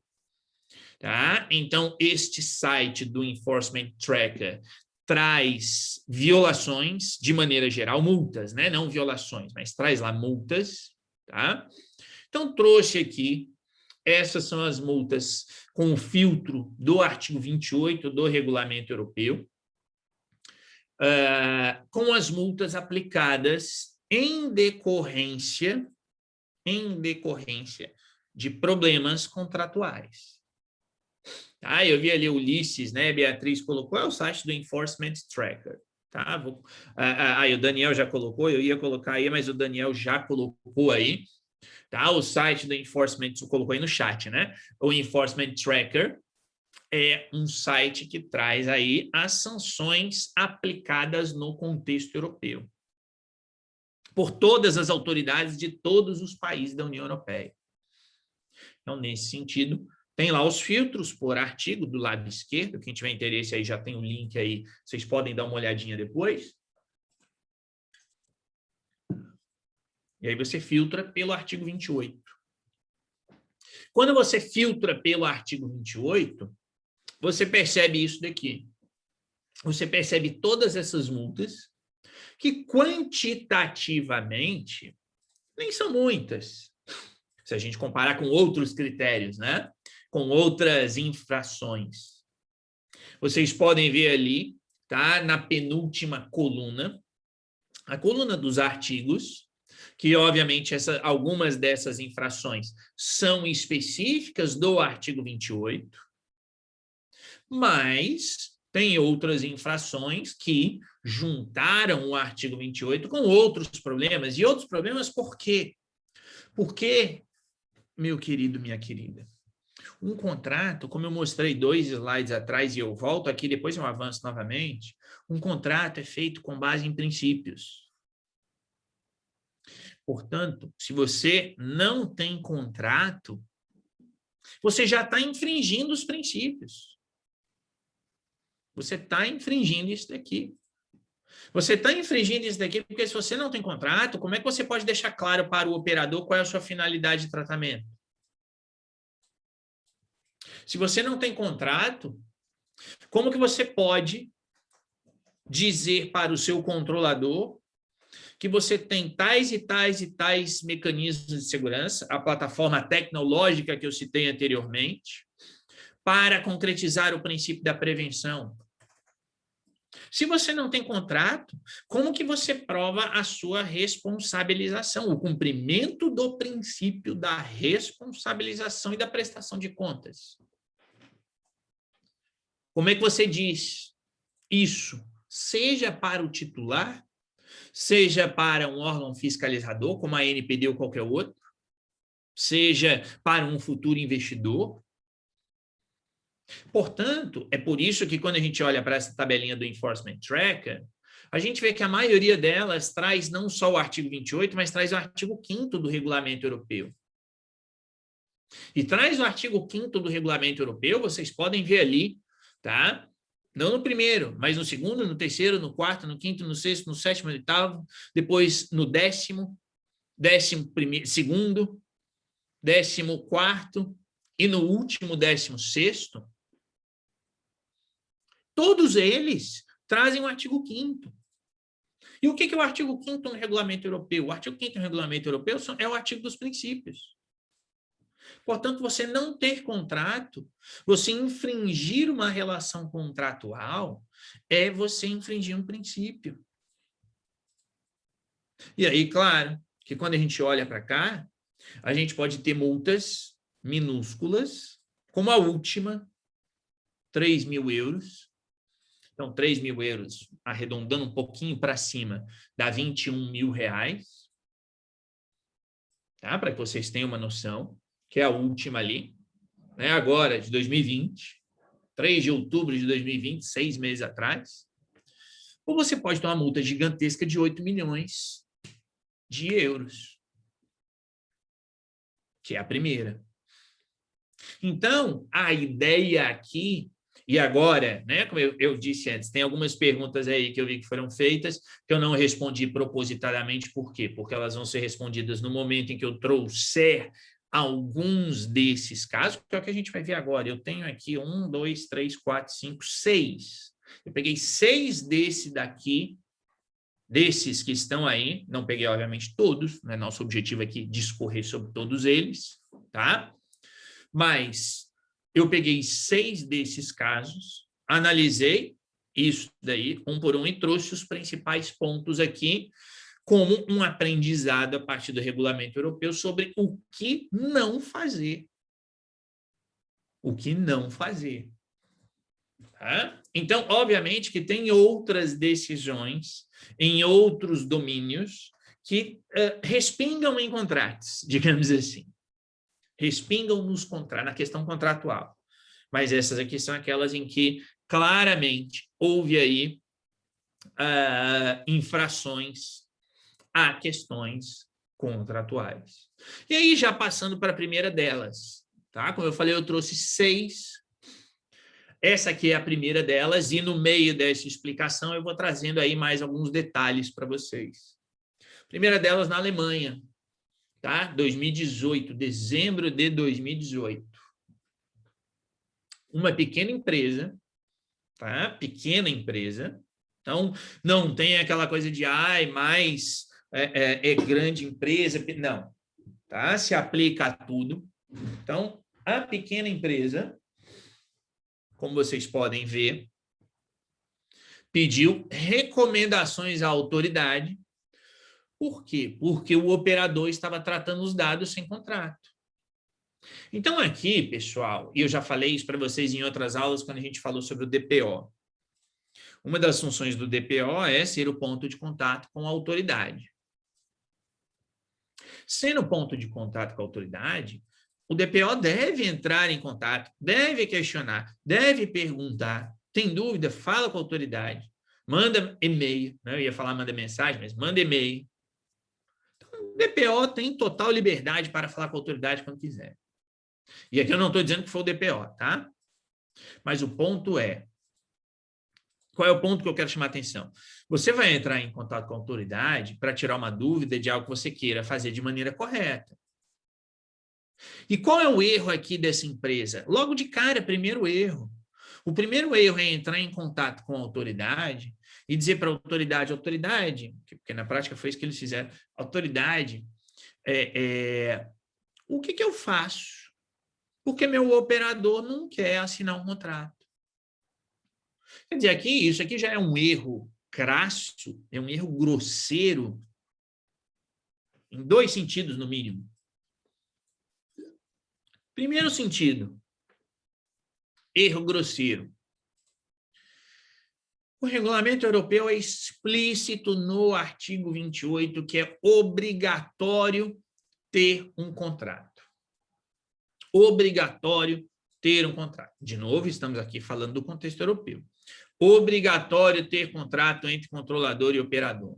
tá? Então, este site do Enforcement Tracker traz violações, de maneira geral, multas, né? Não violações, mas traz lá multas, tá? Então, trouxe aqui, essas são as multas com o filtro do artigo 28 do Regulamento Europeu, com as multas aplicadas em decorrência de problemas contratuais. Tá? Eu vi ali o Ulisses, né? Beatriz colocou, é o site do Enforcement Tracker. Tá? O Daniel já colocou, eu ia colocar aí, mas o Daniel já colocou aí. Tá? O site do Enforcement, eu colocou aí no chat, né? O Enforcement Tracker é um site que traz aí as sanções aplicadas no contexto europeu por todas as autoridades de todos os países da União Europeia. Então, nesse sentido, tem lá os filtros por artigo do lado esquerdo. Quem tiver interesse aí já tem o link aí, vocês podem dar uma olhadinha depois. E aí você filtra pelo artigo 28. Quando você filtra pelo artigo 28, você percebe isso daqui. Você percebe todas essas multas, que quantitativamente nem são muitas, se a gente comparar com outros critérios, né? Com outras infrações. Vocês podem ver ali, tá? Na penúltima coluna, a coluna dos artigos, que obviamente algumas dessas infrações são específicas do artigo 28, mas tem outras infrações que juntaram o artigo 28 com outros problemas. E outros problemas por quê? Porque, meu querido, minha querida, um contrato, como eu mostrei 2 slides atrás e eu volto aqui, depois eu avanço novamente, um contrato é feito com base em princípios. Portanto, se você não tem contrato, você já está infringindo os princípios. Você está infringindo isso daqui. Você está infringindo isso daqui porque se você não tem contrato, como é que você pode deixar claro para o operador qual é a sua finalidade de tratamento? Se você não tem contrato, como que você pode dizer para o seu controlador que você tem tais e tais e tais mecanismos de segurança, a plataforma tecnológica que eu citei anteriormente, para concretizar o princípio da prevenção? Se você não tem contrato, como que você prova a sua responsabilização, o cumprimento do princípio da responsabilização e da prestação de contas? Como é que você diz isso? Seja para o titular, seja para um órgão fiscalizador, como a ANPD ou qualquer outro, seja para um futuro investidor. Portanto, é por isso que quando a gente olha para essa tabelinha do Enforcement Tracker, a gente vê que a maioria delas traz não só o artigo 28, mas traz o artigo 5º do Regulamento Europeu. E traz o artigo 5º do Regulamento Europeu, vocês podem ver ali, tá? Não no primeiro, mas no segundo, no terceiro, no quarto, no quinto, no sexto, no sétimo, no oitavo, depois no 10º, 12º, 14º e no último 16º. Todos eles trazem o artigo 5º. E o que é o artigo 5º no Regulamento Europeu? O artigo 5º no Regulamento Europeu é o artigo dos princípios. Portanto, você não ter contrato, você infringir uma relação contratual, é você infringir um princípio. E aí, claro, que quando a gente olha para cá, a gente pode ter multas minúsculas, como a última, 3.000 euros. Então, 3.000 euros, arredondando um pouquinho para cima, dá 21 mil reais. Tá? Para que vocês tenham uma noção, que é a última ali, né? Agora, de 2020, 3 de outubro de 2020, 6 meses atrás. Ou você pode ter uma multa gigantesca de 8 milhões de euros, que é a primeira. Então, a ideia aqui, e agora, né, como eu disse antes, tem algumas perguntas aí que eu vi que foram feitas, que eu não respondi propositadamente. Por quê? Porque elas vão ser respondidas no momento em que eu trouxer alguns desses casos, que é o que a gente vai ver agora. Eu tenho aqui 1, 2, 3, 4, 5, 6. Eu peguei 6 desses que estão aí, não peguei, obviamente, todos, né? Nosso objetivo aqui é discorrer sobre todos eles, tá? Mas eu peguei 6 desses casos, analisei isso daí, um por um, e trouxe os principais pontos aqui, como um aprendizado a partir do Regulamento Europeu sobre o que não fazer. O que não fazer. Tá? Então, obviamente que tem outras decisões em outros domínios que respingam em contratos, digamos assim. Respingam na questão contratual. Mas essas aqui são aquelas em que claramente houve aí infrações a questões contratuais. E aí, já passando para a primeira delas, tá? Como eu falei, eu trouxe 6. Essa aqui é a primeira delas, e no meio dessa explicação eu vou trazendo aí mais alguns detalhes para vocês. Primeira delas na Alemanha, tá? 2018, dezembro de 2018. Uma pequena empresa, tá? Pequena empresa. Então, não tem aquela coisa de, mais grande empresa. Não, tá? Se aplica a tudo. Então, a pequena empresa, como vocês podem ver, pediu recomendações à autoridade. Por quê? Porque o operador estava tratando os dados sem contrato. Então, aqui, pessoal, e eu já falei isso para vocês em outras aulas, quando a gente falou sobre o DPO. Uma das funções do DPO é ser o ponto de contato com a autoridade. Sendo ponto de contato com a autoridade, o DPO deve entrar em contato, deve questionar, deve perguntar. Tem dúvida? Fala com a autoridade. Manda e-mail. Eu ia falar manda mensagem, mas manda e-mail. Então, o DPO tem total liberdade para falar com a autoridade quando quiser. E aqui eu não estou dizendo que foi o DPO, tá? Mas o ponto é, qual é o ponto que eu quero chamar a atenção? Você vai entrar em contato com a autoridade para tirar uma dúvida de algo que você queira fazer de maneira correta. E qual é o erro aqui dessa empresa? Logo de cara, primeiro erro. O primeiro erro é entrar em contato com a autoridade e dizer para a autoridade, porque na prática foi isso que eles fizeram, autoridade, o que eu faço? Porque meu operador não quer assinar um contrato. Quer dizer, isso aqui já é um erro crasso, é um erro grosseiro, em 2 sentidos, no mínimo. Primeiro sentido, erro grosseiro. O regulamento europeu é explícito no artigo 28, que é obrigatório ter um contrato. Obrigatório ter um contrato. De novo, estamos aqui falando do contexto europeu. Obrigatório ter contrato entre controlador e operador.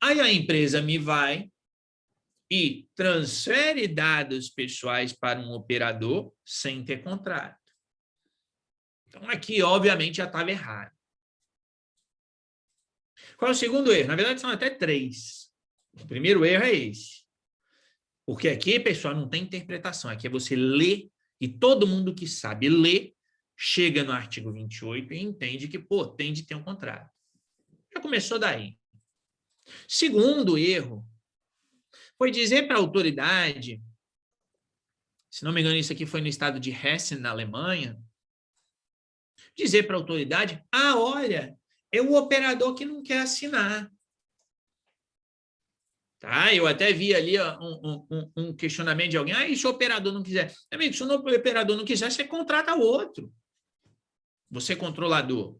Aí a empresa me vai e transfere dados pessoais para um operador sem ter contrato. Então, aqui, obviamente, já estava errado. Qual é o segundo erro? Na verdade, são até 3. O primeiro erro é esse. Porque aqui, pessoal, não tem interpretação. Aqui é você ler, e todo mundo que sabe ler, chega no artigo 28 e entende que, tem de ter um contrato. Já começou daí. Segundo erro, foi dizer para a autoridade, se não me engano, isso aqui foi no estado de Hessen, na Alemanha, dizer para a autoridade, olha, é o operador que não quer assinar. Tá? Eu até vi ali um questionamento de alguém, e se o operador não quiser? Amigo, se o operador não quiser, você contrata outro. Você é controlador.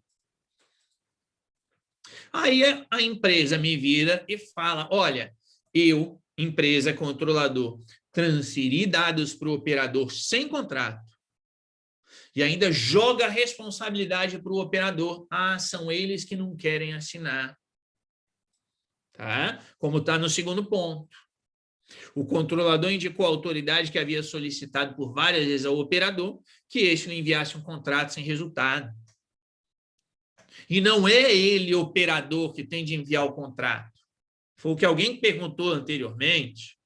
Aí a empresa me vira e fala, olha, eu, empresa controlador, transferi dados para o operador sem contrato e ainda joga a responsabilidade para o operador. São eles que não querem assinar. Tá? Como está no segundo ponto. O controlador indicou à autoridade que havia solicitado por várias vezes ao operador que este lhe enviasse um contrato sem resultado. E não é ele, operador, que tem de enviar o contrato. Foi o que alguém perguntou anteriormente.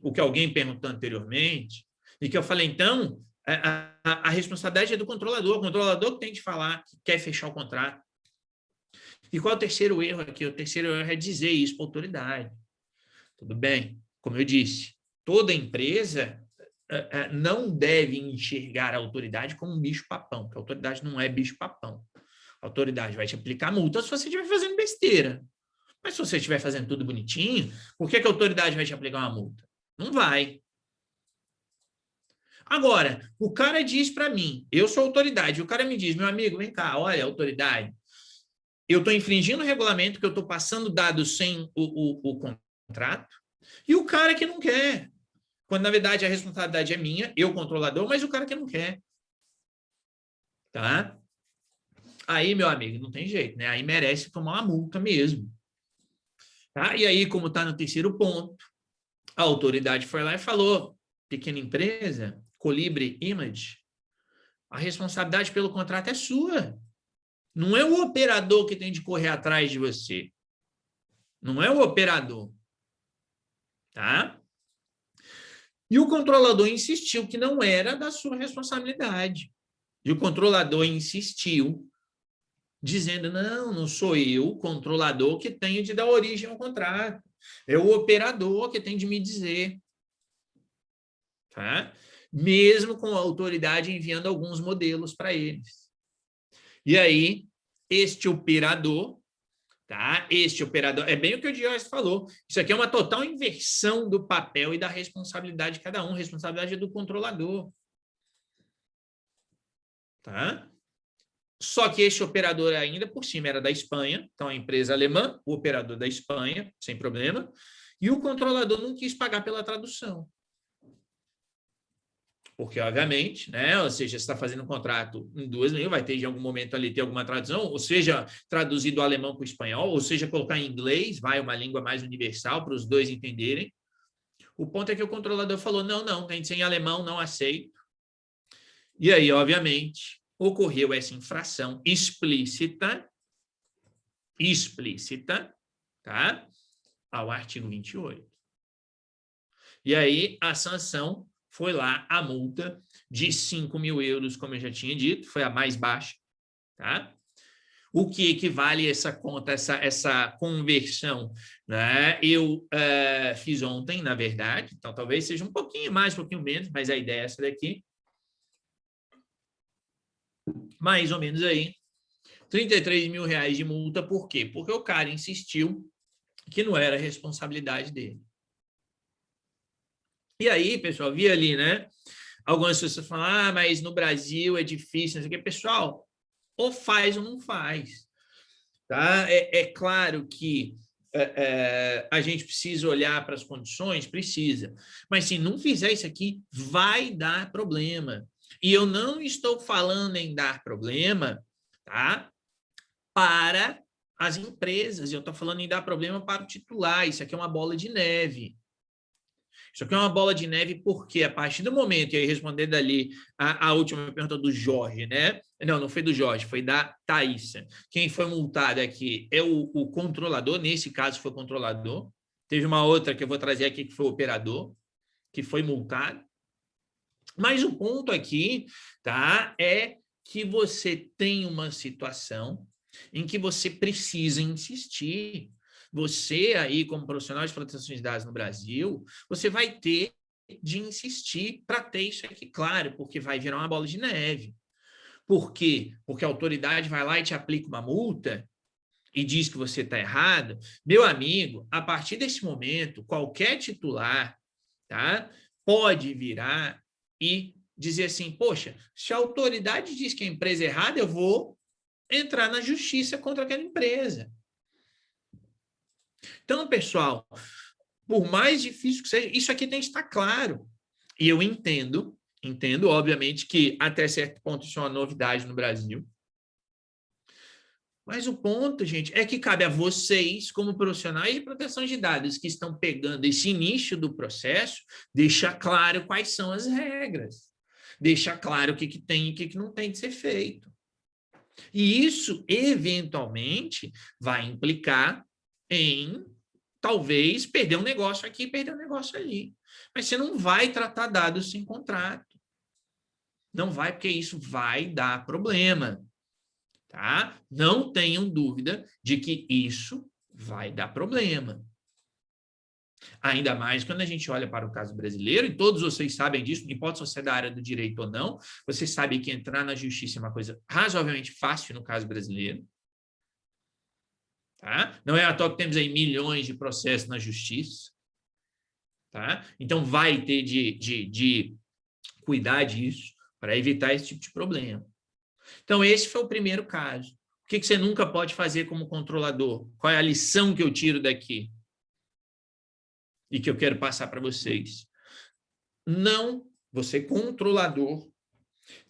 O que alguém perguntou anteriormente. E que eu falei, então, a responsabilidade é do controlador. O controlador que tem de falar que quer fechar o contrato. E qual é o terceiro erro aqui? O terceiro erro é dizer isso para a autoridade. Tudo bem? Como eu disse, toda empresa não deve enxergar a autoridade como um bicho-papão, porque a autoridade não é bicho-papão. A autoridade vai te aplicar multa se você estiver fazendo besteira. Mas se você estiver fazendo tudo bonitinho, por que a autoridade vai te aplicar uma multa? Não vai. Agora, o cara diz para mim, eu sou autoridade, o cara me diz, meu amigo, vem cá, olha, autoridade, eu estou infringindo o regulamento, que eu estou passando dados sem o contrato, e o cara que não quer. Quando, na verdade, a responsabilidade é minha, eu, controlador, mas o cara que não quer. Tá? Aí, meu amigo, não tem jeito, né? Aí merece tomar uma multa mesmo. Tá? E aí, como está no terceiro ponto, a autoridade foi lá e falou: pequena empresa, Colibri Image, a responsabilidade pelo contrato é sua. Não é o operador que tem de correr atrás de você. Não é o operador. Tá? E o controlador insistiu que não era da sua responsabilidade. E o controlador insistiu, dizendo: não sou eu, controlador, que tenho de dar origem ao contrato. É o operador que tem de me dizer. Tá? Mesmo com a autoridade enviando alguns modelos para eles. E aí, este operador, tá? Este operador, é bem o que o Diógenes falou, isso aqui é uma total inversão do papel e da responsabilidade de cada um, a responsabilidade é do controlador. Tá? Só que este operador ainda por cima era da Espanha, então a empresa alemã, o operador da Espanha, sem problema, e o controlador não quis pagar pela tradução. Porque, obviamente, né? Ou seja, você está fazendo um contrato em duas línguas, vai ter em algum momento ali ter alguma tradução, ou seja, traduzido do alemão para o espanhol, ou seja, colocar em inglês, vai uma língua mais universal para os dois entenderem. O ponto é que o controlador falou: não, tem de ser em alemão, não aceito. E aí, obviamente, ocorreu essa infração explícita, tá? Ao artigo 28. E aí, a sanção foi lá a multa de 5.000 euros, como eu já tinha dito, foi a mais baixa, tá? O que equivale a essa conta, essa conversão, né? Eu fiz ontem, na verdade, então talvez seja um pouquinho mais, um pouquinho menos, mas a ideia é essa daqui. Mais ou menos aí, 33 mil reais de multa, por quê? Porque o cara insistiu que não era responsabilidade dele. E aí, pessoal, vi ali, né? Algumas pessoas falam: mas no Brasil é difícil, não sei o quê. Pessoal, ou faz ou não faz. Tá? É claro que a gente precisa olhar para as condições, precisa. Mas se não fizer isso aqui, vai dar problema. E eu não estou falando em dar problema, tá? Para as empresas, eu estou falando em dar problema para o titular. Isso aqui é uma bola de neve. Isso aqui é uma bola de neve porque, a partir do momento, e aí respondendo ali a última pergunta do Jorge, né? Não foi do Jorge, foi da Thaísa. Quem foi multado aqui é o controlador, nesse caso foi o controlador. Teve uma outra que eu vou trazer aqui, que foi o operador, que foi multado. Mas o ponto aqui, tá, é que você tem uma situação em que você precisa insistir. Você aí, como profissional de proteção de dados no Brasil, você vai ter de insistir para ter isso aqui claro, porque vai virar uma bola de neve. Por quê? Porque a autoridade vai lá e te aplica uma multa e diz que você está errado. Meu amigo, a partir desse momento, qualquer titular, tá, pode virar e dizer assim: poxa, se a autoridade diz que a empresa é errada, eu vou entrar na justiça contra aquela empresa. Então, pessoal, por mais difícil que seja, isso aqui tem que estar claro. E eu entendo, obviamente, que até certo ponto isso é uma novidade no Brasil. Mas o ponto, gente, é que cabe a vocês, como profissionais de proteção de dados que estão pegando esse início do processo, deixar claro quais são as regras. Deixar claro o que tem e o que não tem de ser feito. E isso, eventualmente, vai implicar em, talvez, perder um negócio aqui, perder um negócio ali. Mas você não vai tratar dados sem contrato. Não vai, porque isso vai dar problema. Tá? Não tenham dúvida de que isso vai dar problema. Ainda mais quando a gente olha para o caso brasileiro, e todos vocês sabem disso, não importa se você é da área do direito ou não, vocês sabem que entrar na justiça é uma coisa razoavelmente fácil no caso brasileiro. Tá? Não é à toa que temos aí milhões de processos na justiça. Tá? Então, vai ter de cuidar disso para evitar esse tipo de problema. Então, esse foi o primeiro caso. O que você nunca pode fazer como controlador? Qual é a lição que eu tiro daqui? E que eu quero passar para vocês. Não, você controlador,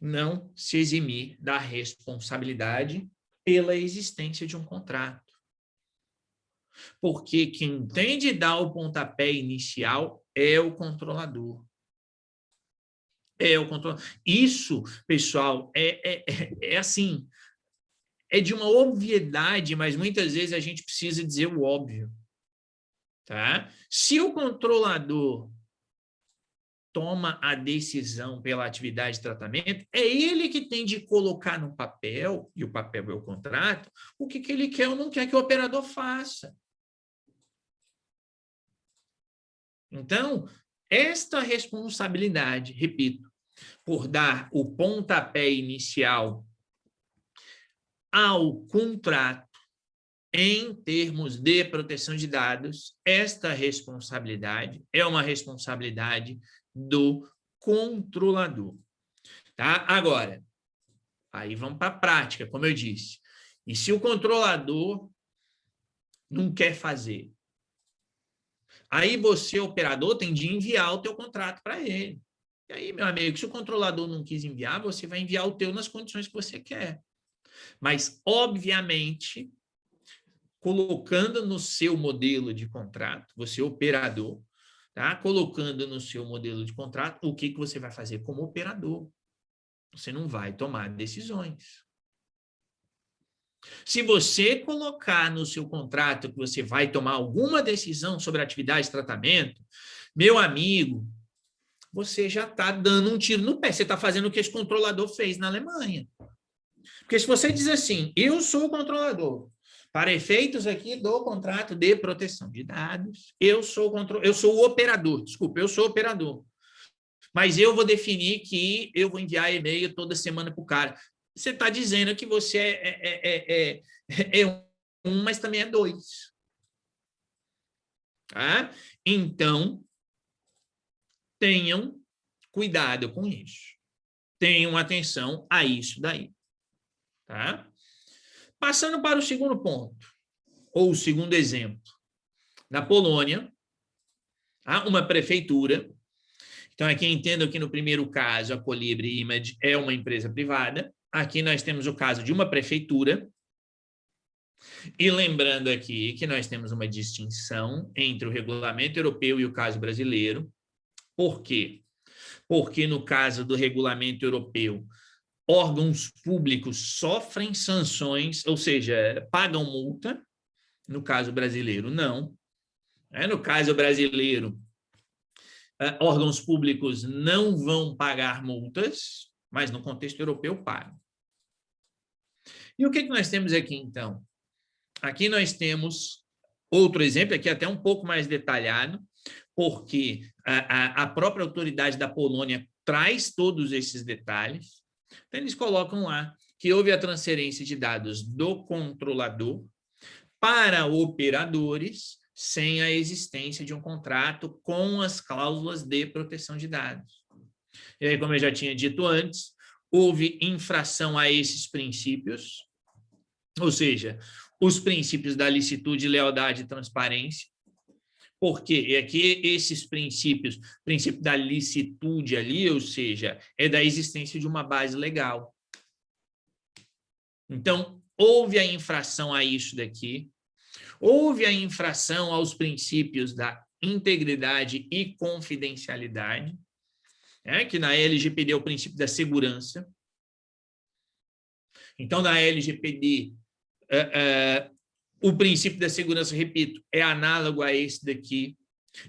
não se eximir da responsabilidade pela existência de um contrato. Porque quem tem de dar o pontapé inicial é o controlador. É o controlador. Isso, pessoal, é assim, é de uma obviedade, mas muitas vezes a gente precisa dizer o óbvio. Tá? Se o controlador toma a decisão pela atividade de tratamento, é ele que tem de colocar no papel, e o papel é o contrato, o que ele quer ou não quer que o operador faça. Então, esta responsabilidade, repito, por dar o pontapé inicial ao contrato em termos de proteção de dados, esta responsabilidade é uma responsabilidade do controlador. Tá? Agora, aí vamos para a prática, como eu disse. E se o controlador não quer fazer? Aí você, operador, tem de enviar o teu contrato para ele. E aí, meu amigo, se o controlador não quis enviar, você vai enviar o teu nas condições que você quer. Mas, obviamente, colocando no seu modelo de contrato, você operador, tá? Colocando no seu modelo de contrato, o que você vai fazer como operador? Você não vai tomar decisões. Se você colocar no seu contrato que você vai tomar alguma decisão sobre atividade de tratamento, meu amigo, você já está dando um tiro no pé. Você está fazendo o que esse controlador fez na Alemanha. Porque se você diz assim, eu sou o controlador, para efeitos aqui do contrato de proteção de dados, eu sou o operador, desculpa, eu sou o operador. Mas eu vou definir que eu vou enviar e-mail toda semana para o cara. Você está dizendo que você é um, mas também é dois. Tá? Então, tenham cuidado com isso. Tenham atenção a isso daí. Tá? Passando para o segundo ponto, ou o segundo exemplo. Na Polônia, há uma prefeitura. Então, aqui entendo que no primeiro caso, a Colibri Image é uma empresa privada. Aqui nós temos o caso de uma prefeitura. E lembrando aqui que nós temos uma distinção entre o regulamento europeu e o caso brasileiro. Por quê? Porque no caso do regulamento europeu, órgãos públicos sofrem sanções, ou seja, pagam multa. No caso brasileiro, não. No caso brasileiro, órgãos públicos não vão pagar multas, mas no contexto europeu pagam. E o que nós temos aqui, então? Aqui nós temos outro exemplo, aqui até um pouco mais detalhado, porque a própria autoridade da Polônia traz todos esses detalhes. Então, eles colocam lá que houve a transferência de dados do controlador para operadores sem a existência de um contrato com as cláusulas de proteção de dados. E aí, como eu já tinha dito antes, houve infração a esses princípios, ou seja, os princípios da licitude, lealdade e transparência. Por quê? É que esses princípios, princípio da licitude ali, ou seja, é da existência de uma base legal. Então, houve a infração a isso daqui, houve a infração aos princípios da integridade e confidencialidade, que na LGPD é o princípio da segurança. Então, na LGPD, o princípio da segurança, repito, é análogo a esse daqui.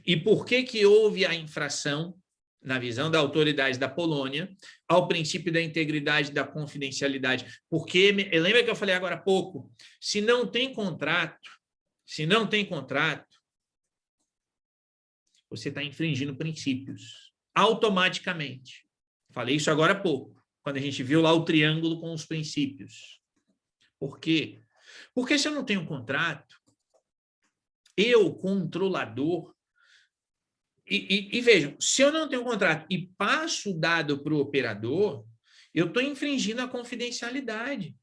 E por que houve a infração, na visão da autoridade da Polônia, ao princípio da integridade e da confidencialidade? Porque, lembra que eu falei agora há pouco, se não tem contrato, você está infringindo princípios, automaticamente. Falei isso agora há pouco, quando a gente viu lá o triângulo com os princípios. Por quê? Porque se eu não tenho contrato, eu, controlador, e vejam, se eu não tenho contrato e passo o dado para o operador, eu estou infringindo a confidencialidade.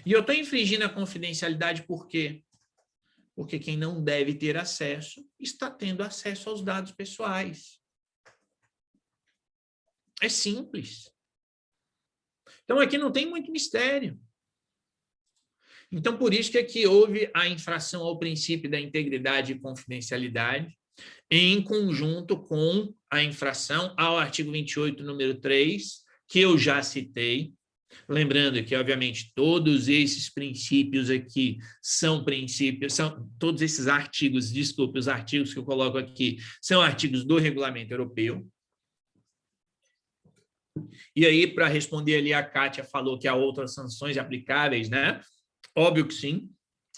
E eu estou infringindo a confidencialidade por quê? Porque quem não deve ter acesso está tendo acesso aos dados pessoais. É simples. Então, aqui não tem muito mistério. Então, por isso que aqui houve a infração ao princípio da integridade e confidencialidade, em conjunto com a infração ao artigo 28, número 3, que eu já citei. Lembrando que, obviamente, todos esses princípios aqui são princípios, são todos esses artigos, desculpe, os artigos que eu coloco aqui são artigos do Regulamento Europeu. E aí, para responder ali, a Kátia falou que há outras sanções aplicáveis, né? Óbvio que sim.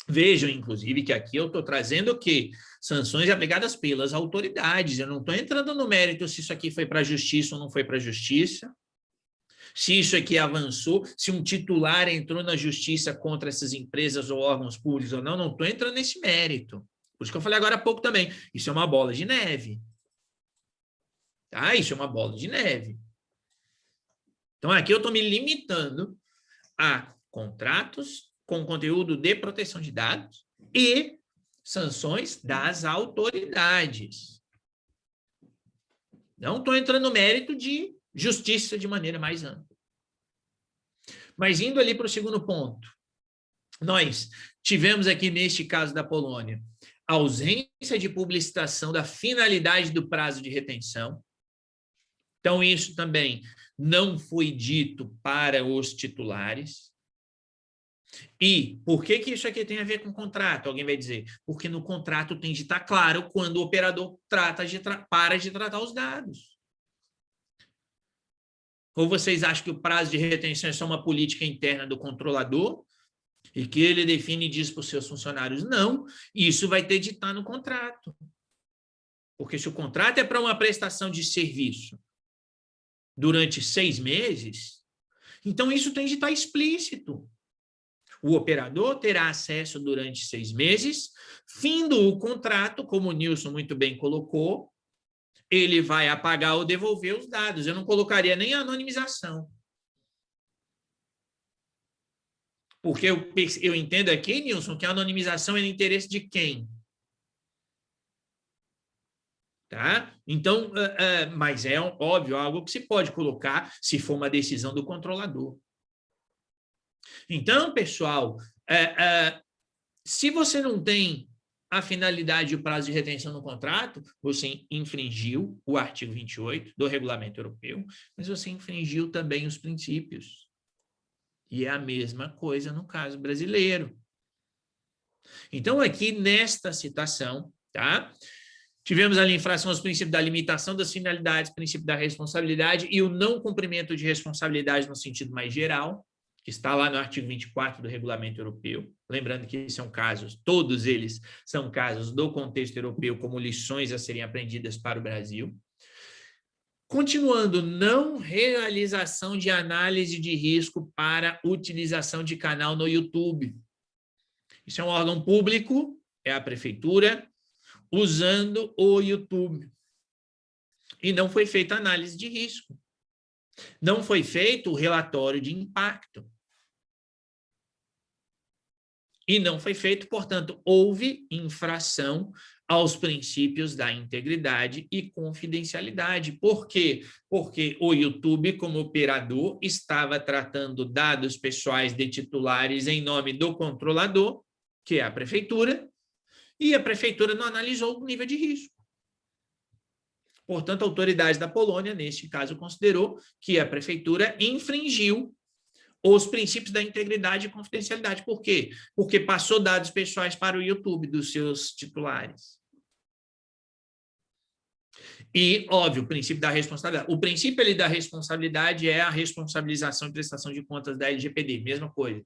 Vejam, inclusive, que aqui eu estou trazendo o quê? Sanções aplicadas pelas autoridades. Eu não estou entrando no mérito se isso aqui foi para a justiça ou não foi para a justiça. Se isso aqui avançou, se um titular entrou na justiça contra essas empresas ou órgãos públicos ou não estou entrando nesse mérito. Por isso que eu falei agora há pouco também. Isso é uma bola de neve. Tá? Isso é uma bola de neve. Então, aqui eu estou me limitando a contratos com conteúdo de proteção de dados e sanções das autoridades. Não estou entrando no mérito de justiça de maneira mais ampla. Mas indo ali para o segundo ponto, nós tivemos aqui, neste caso da Polônia, a ausência de publicitação da finalidade do prazo de retenção. Então, isso também não foi dito para os titulares. E por que isso aqui tem a ver com contrato? Alguém vai dizer, porque no contrato tem de estar claro quando o operador para de tratar os dados. Ou vocês acham que o prazo de retenção é só uma política interna do controlador e que ele define e diz para os seus funcionários? Não, isso vai ter de estar no contrato. Porque se o contrato é para uma prestação de serviço durante 6 meses, então isso tem de estar explícito. O operador terá acesso durante 6 meses, findo o contrato, como o Nilson muito bem colocou, ele vai apagar ou devolver os dados. Eu não colocaria nem a anonimização. Porque eu entendo aqui, Nilson, que a anonimização é no interesse de quem? Tá? Então, mas é óbvio, algo que se pode colocar se for uma decisão do controlador. Então, pessoal, se você não tem a finalidade e o prazo de retenção no contrato, você infringiu o artigo 28 do Regulamento Europeu, mas você infringiu também os princípios. E é a mesma coisa no caso brasileiro. Então, aqui nesta citação, tá? Tivemos ali infração aos princípios da limitação das finalidades, princípio da responsabilidade e o não cumprimento de responsabilidade no sentido mais geral, que está lá no artigo 24 do Regulamento Europeu. Lembrando que são casos, todos eles são casos do contexto europeu como lições a serem aprendidas para o Brasil. Continuando, não realização de análise de risco para utilização de canal no YouTube. Isso é um órgão público, é a prefeitura, usando o YouTube. E não foi feita análise de risco. Não foi feito o relatório de impacto. E não foi feito, portanto, houve infração aos princípios da integridade e confidencialidade. Por quê? Porque o YouTube, como operador, estava tratando dados pessoais de titulares em nome do controlador, que é a prefeitura, e a prefeitura não analisou o nível de risco. Portanto, a autoridade da Polônia, neste caso, considerou que a prefeitura infringiu os princípios da integridade e confidencialidade. Por quê? Porque passou dados pessoais para o YouTube dos seus titulares. E, óbvio, o princípio da responsabilidade. O princípio ali da responsabilidade é a responsabilização e prestação de contas da LGPD, mesma coisa.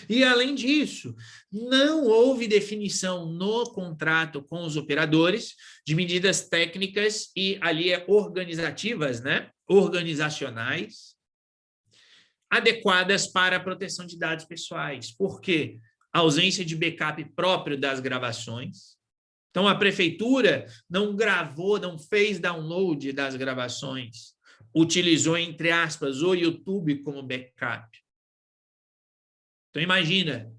E, além disso, não houve definição no contrato com os operadores de medidas técnicas e ali organizativas, né? Organizacionais, adequadas para a proteção de dados pessoais. Por quê? A ausência de backup próprio das gravações. Então, a prefeitura não gravou, não fez download das gravações, utilizou, entre aspas, o YouTube como backup. Então, imagina,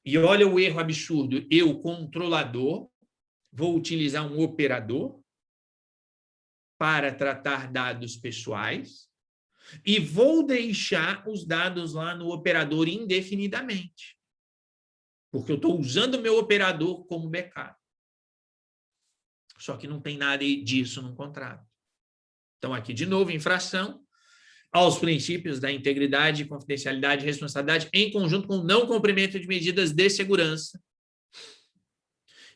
e olha o erro absurdo, eu, controlador, vou utilizar um operador para tratar dados pessoais e vou deixar os dados lá no operador indefinidamente, porque eu estou usando o meu operador como backup. Só que não tem nada disso no contrato. Então, aqui, de novo, infração aos princípios da integridade, confidencialidade e responsabilidade, em conjunto com o não cumprimento de medidas de segurança.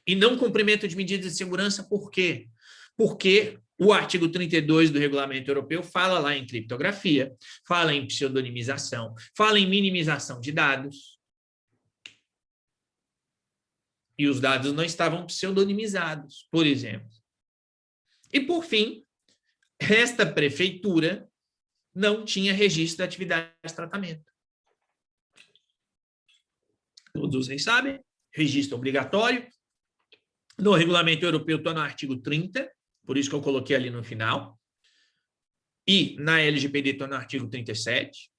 E não cumprimento de medidas de segurança, por quê? Porque o artigo 32 do Regulamento Europeu fala lá em criptografia, fala em pseudonimização, fala em minimização de dados. E os dados não estavam pseudonimizados, por exemplo. E, por fim, esta prefeitura não tinha registro de atividade de tratamento. Todos vocês sabem, registro obrigatório. No Regulamento Europeu está no artigo 30, por isso que eu coloquei ali no final. E na LGPD está no artigo 37.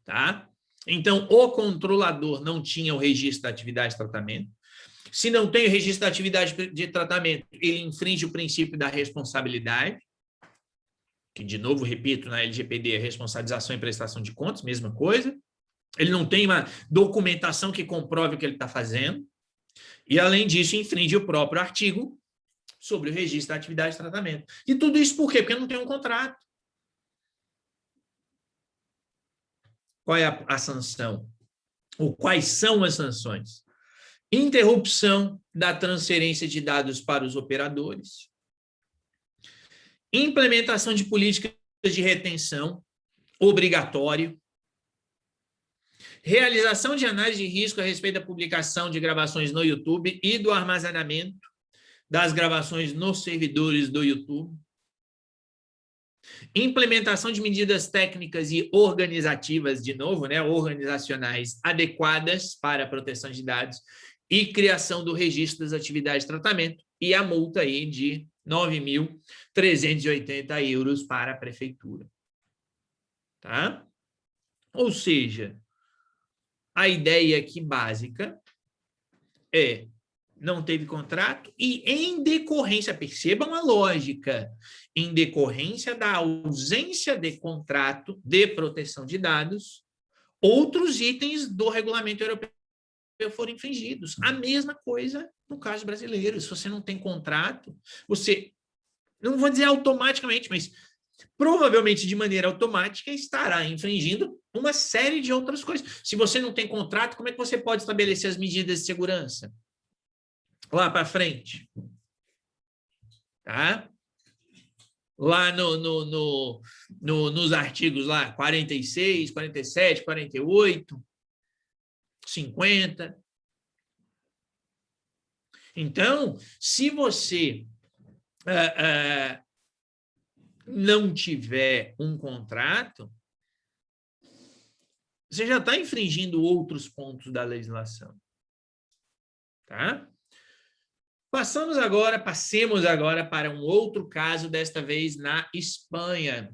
Tá? Então, o controlador não tinha o registro da atividade de tratamento. Se não tem o registro da atividade de tratamento, ele infringe o princípio da responsabilidade, que, de novo, repito, na LGPD é responsabilização e prestação de contas, mesma coisa. Ele não tem uma documentação que comprove o que ele está fazendo. E, além disso, infringe o próprio artigo sobre o registro da atividade de tratamento. E tudo isso por quê? Porque não tem um contrato. Qual é a sanção? Ou quais são as sanções? Interrupção da transferência de dados para os operadores. Implementação de políticas de retenção obrigatório. Realização de análise de risco a respeito da publicação de gravações no YouTube e do armazenamento das gravações nos servidores do YouTube. Implementação de medidas técnicas e organizativas, de novo, né, organizacionais adequadas para a proteção de dados e criação do registro das atividades de tratamento e a multa aí de 9.380 euros para a prefeitura. Tá? Ou seja, a ideia aqui básica é: não teve contrato e, em decorrência, percebam a lógica, em decorrência da ausência de contrato de proteção de dados, outros itens do regulamento europeu foram infringidos. A mesma coisa no caso brasileiro. Se você não tem contrato, você, não vou dizer automaticamente, mas provavelmente de maneira automática estará infringindo uma série de outras coisas. Se você não tem contrato, como é que você pode estabelecer as medidas de segurança? Lá para frente. Tá? Lá nos artigos lá 46, 47, 48, 50. Então, se você não tiver um contrato, você já está infringindo outros pontos da legislação. Tá? Passemos agora para um outro caso, desta vez na Espanha.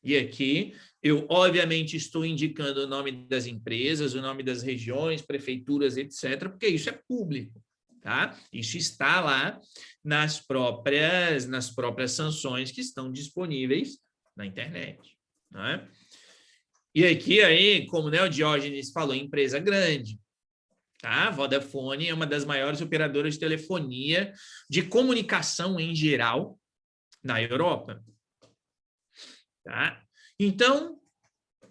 E aqui eu, obviamente, estou indicando o nome das empresas, o nome das regiões, prefeituras, etc., porque isso é público. Tá? Isso está lá nas próprias sanções que estão disponíveis na internet. Não é? E aqui, aí, como o Diógenes falou, empresa grande. Tá? A Vodafone é uma das maiores operadoras de telefonia, de comunicação em geral, na Europa. Tá? Então,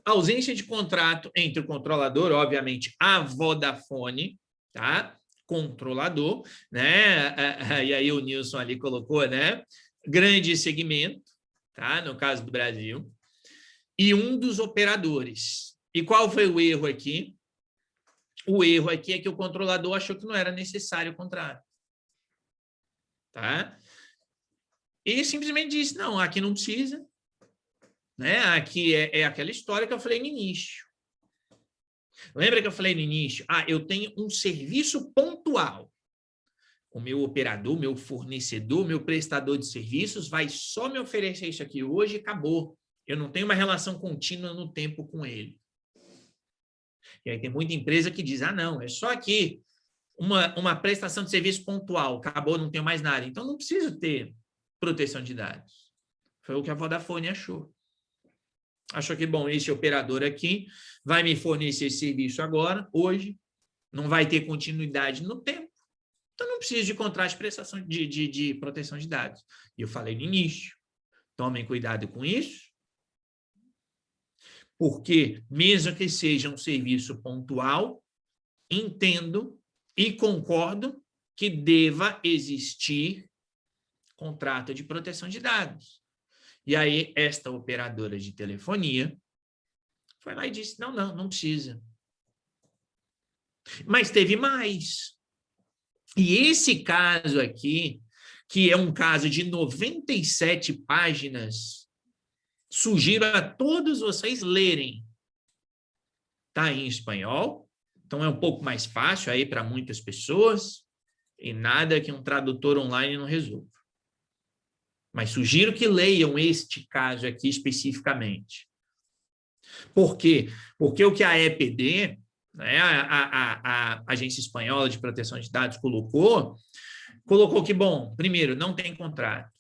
ausência de contrato entre o controlador, obviamente, a Vodafone, tá? Controlador, né? E aí o Nilson ali colocou, né? Grande segmento, tá? No caso do Brasil, e um dos operadores. E qual foi o erro aqui? O erro aqui é que o controlador achou que não era necessário o contrato. Tá? E simplesmente disse, não, aqui não precisa. Né? Aqui é aquela história que eu falei no início. Lembra que eu falei no início? Eu tenho um serviço pontual. O meu operador, meu fornecedor, meu prestador de serviços vai só me oferecer isso aqui hoje e acabou. Eu não tenho uma relação contínua no tempo com ele. E aí tem muita empresa que diz, não, é só aqui uma prestação de serviço pontual, acabou, não tenho mais nada. Então, não preciso ter proteção de dados. Foi o que a Vodafone achou. Achou que, bom, esse operador aqui vai me fornecer esse serviço agora, hoje, não vai ter continuidade no tempo, então não preciso de contrato de prestação de proteção de dados. E eu falei no início, tomem cuidado com isso, porque mesmo que seja um serviço pontual, entendo e concordo que deva existir contrato de proteção de dados. E aí, esta operadora de telefonia foi lá e disse, não precisa. Mas teve mais. E esse caso aqui, que é um caso de 97 páginas, sugiro a todos vocês lerem. Está em espanhol, então é um pouco mais fácil aí para muitas pessoas, e nada que um tradutor online não resolva. Mas sugiro que leiam este caso aqui especificamente. Por quê? Porque o que a EPD, né, a Agência Espanhola de Proteção de Dados, colocou que, bom, primeiro, não tem contrato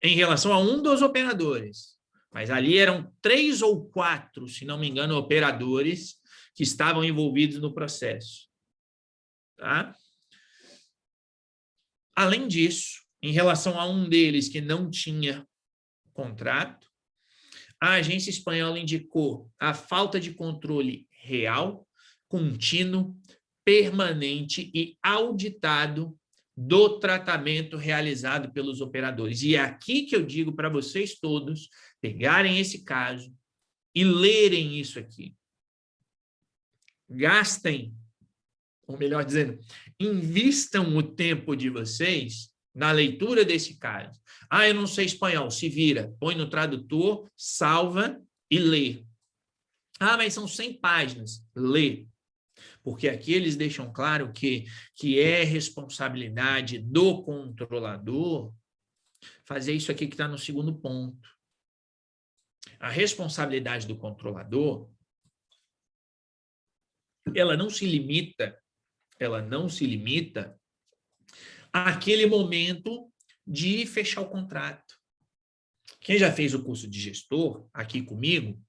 em relação a um dos operadores, mas ali eram 3 ou 4, se não me engano, operadores que estavam envolvidos no processo. Tá? Além disso, em relação a um deles que não tinha contrato, a agência espanhola indicou a falta de controle real, contínuo, permanente e auditado do tratamento realizado pelos operadores. E é aqui que eu digo para vocês todos pegarem esse caso e lerem isso aqui. Gastem, ou melhor dizendo, invistam o tempo de vocês na leitura desse caso. Eu não sei espanhol, se vira, põe no tradutor, salva e lê. Mas são 100 páginas, lê. Porque aqui eles deixam claro que é responsabilidade do controlador fazer isso aqui que está no segundo ponto. A responsabilidade do controlador, ela não se limita àquele momento de fechar o contrato. Quem já fez o curso de gestor aqui comigo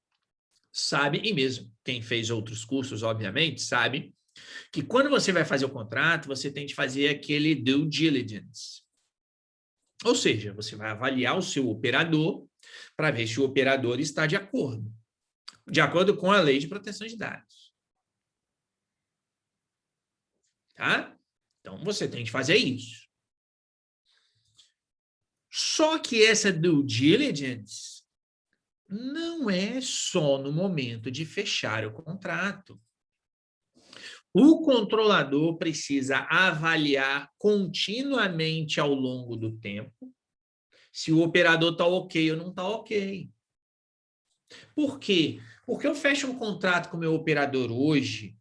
sabe, e mesmo quem fez outros cursos, obviamente, sabe que quando você vai fazer o contrato, você tem que fazer aquele due diligence. Ou seja, você vai avaliar o seu operador para ver se o operador está de acordo com a lei de proteção de dados. Tá? Então, você tem que fazer isso. Só que essa due diligence não é só no momento de fechar o contrato. O controlador precisa avaliar continuamente ao longo do tempo se o operador está ok ou não está ok. Por quê? Porque eu fecho um contrato com o meu operador hoje,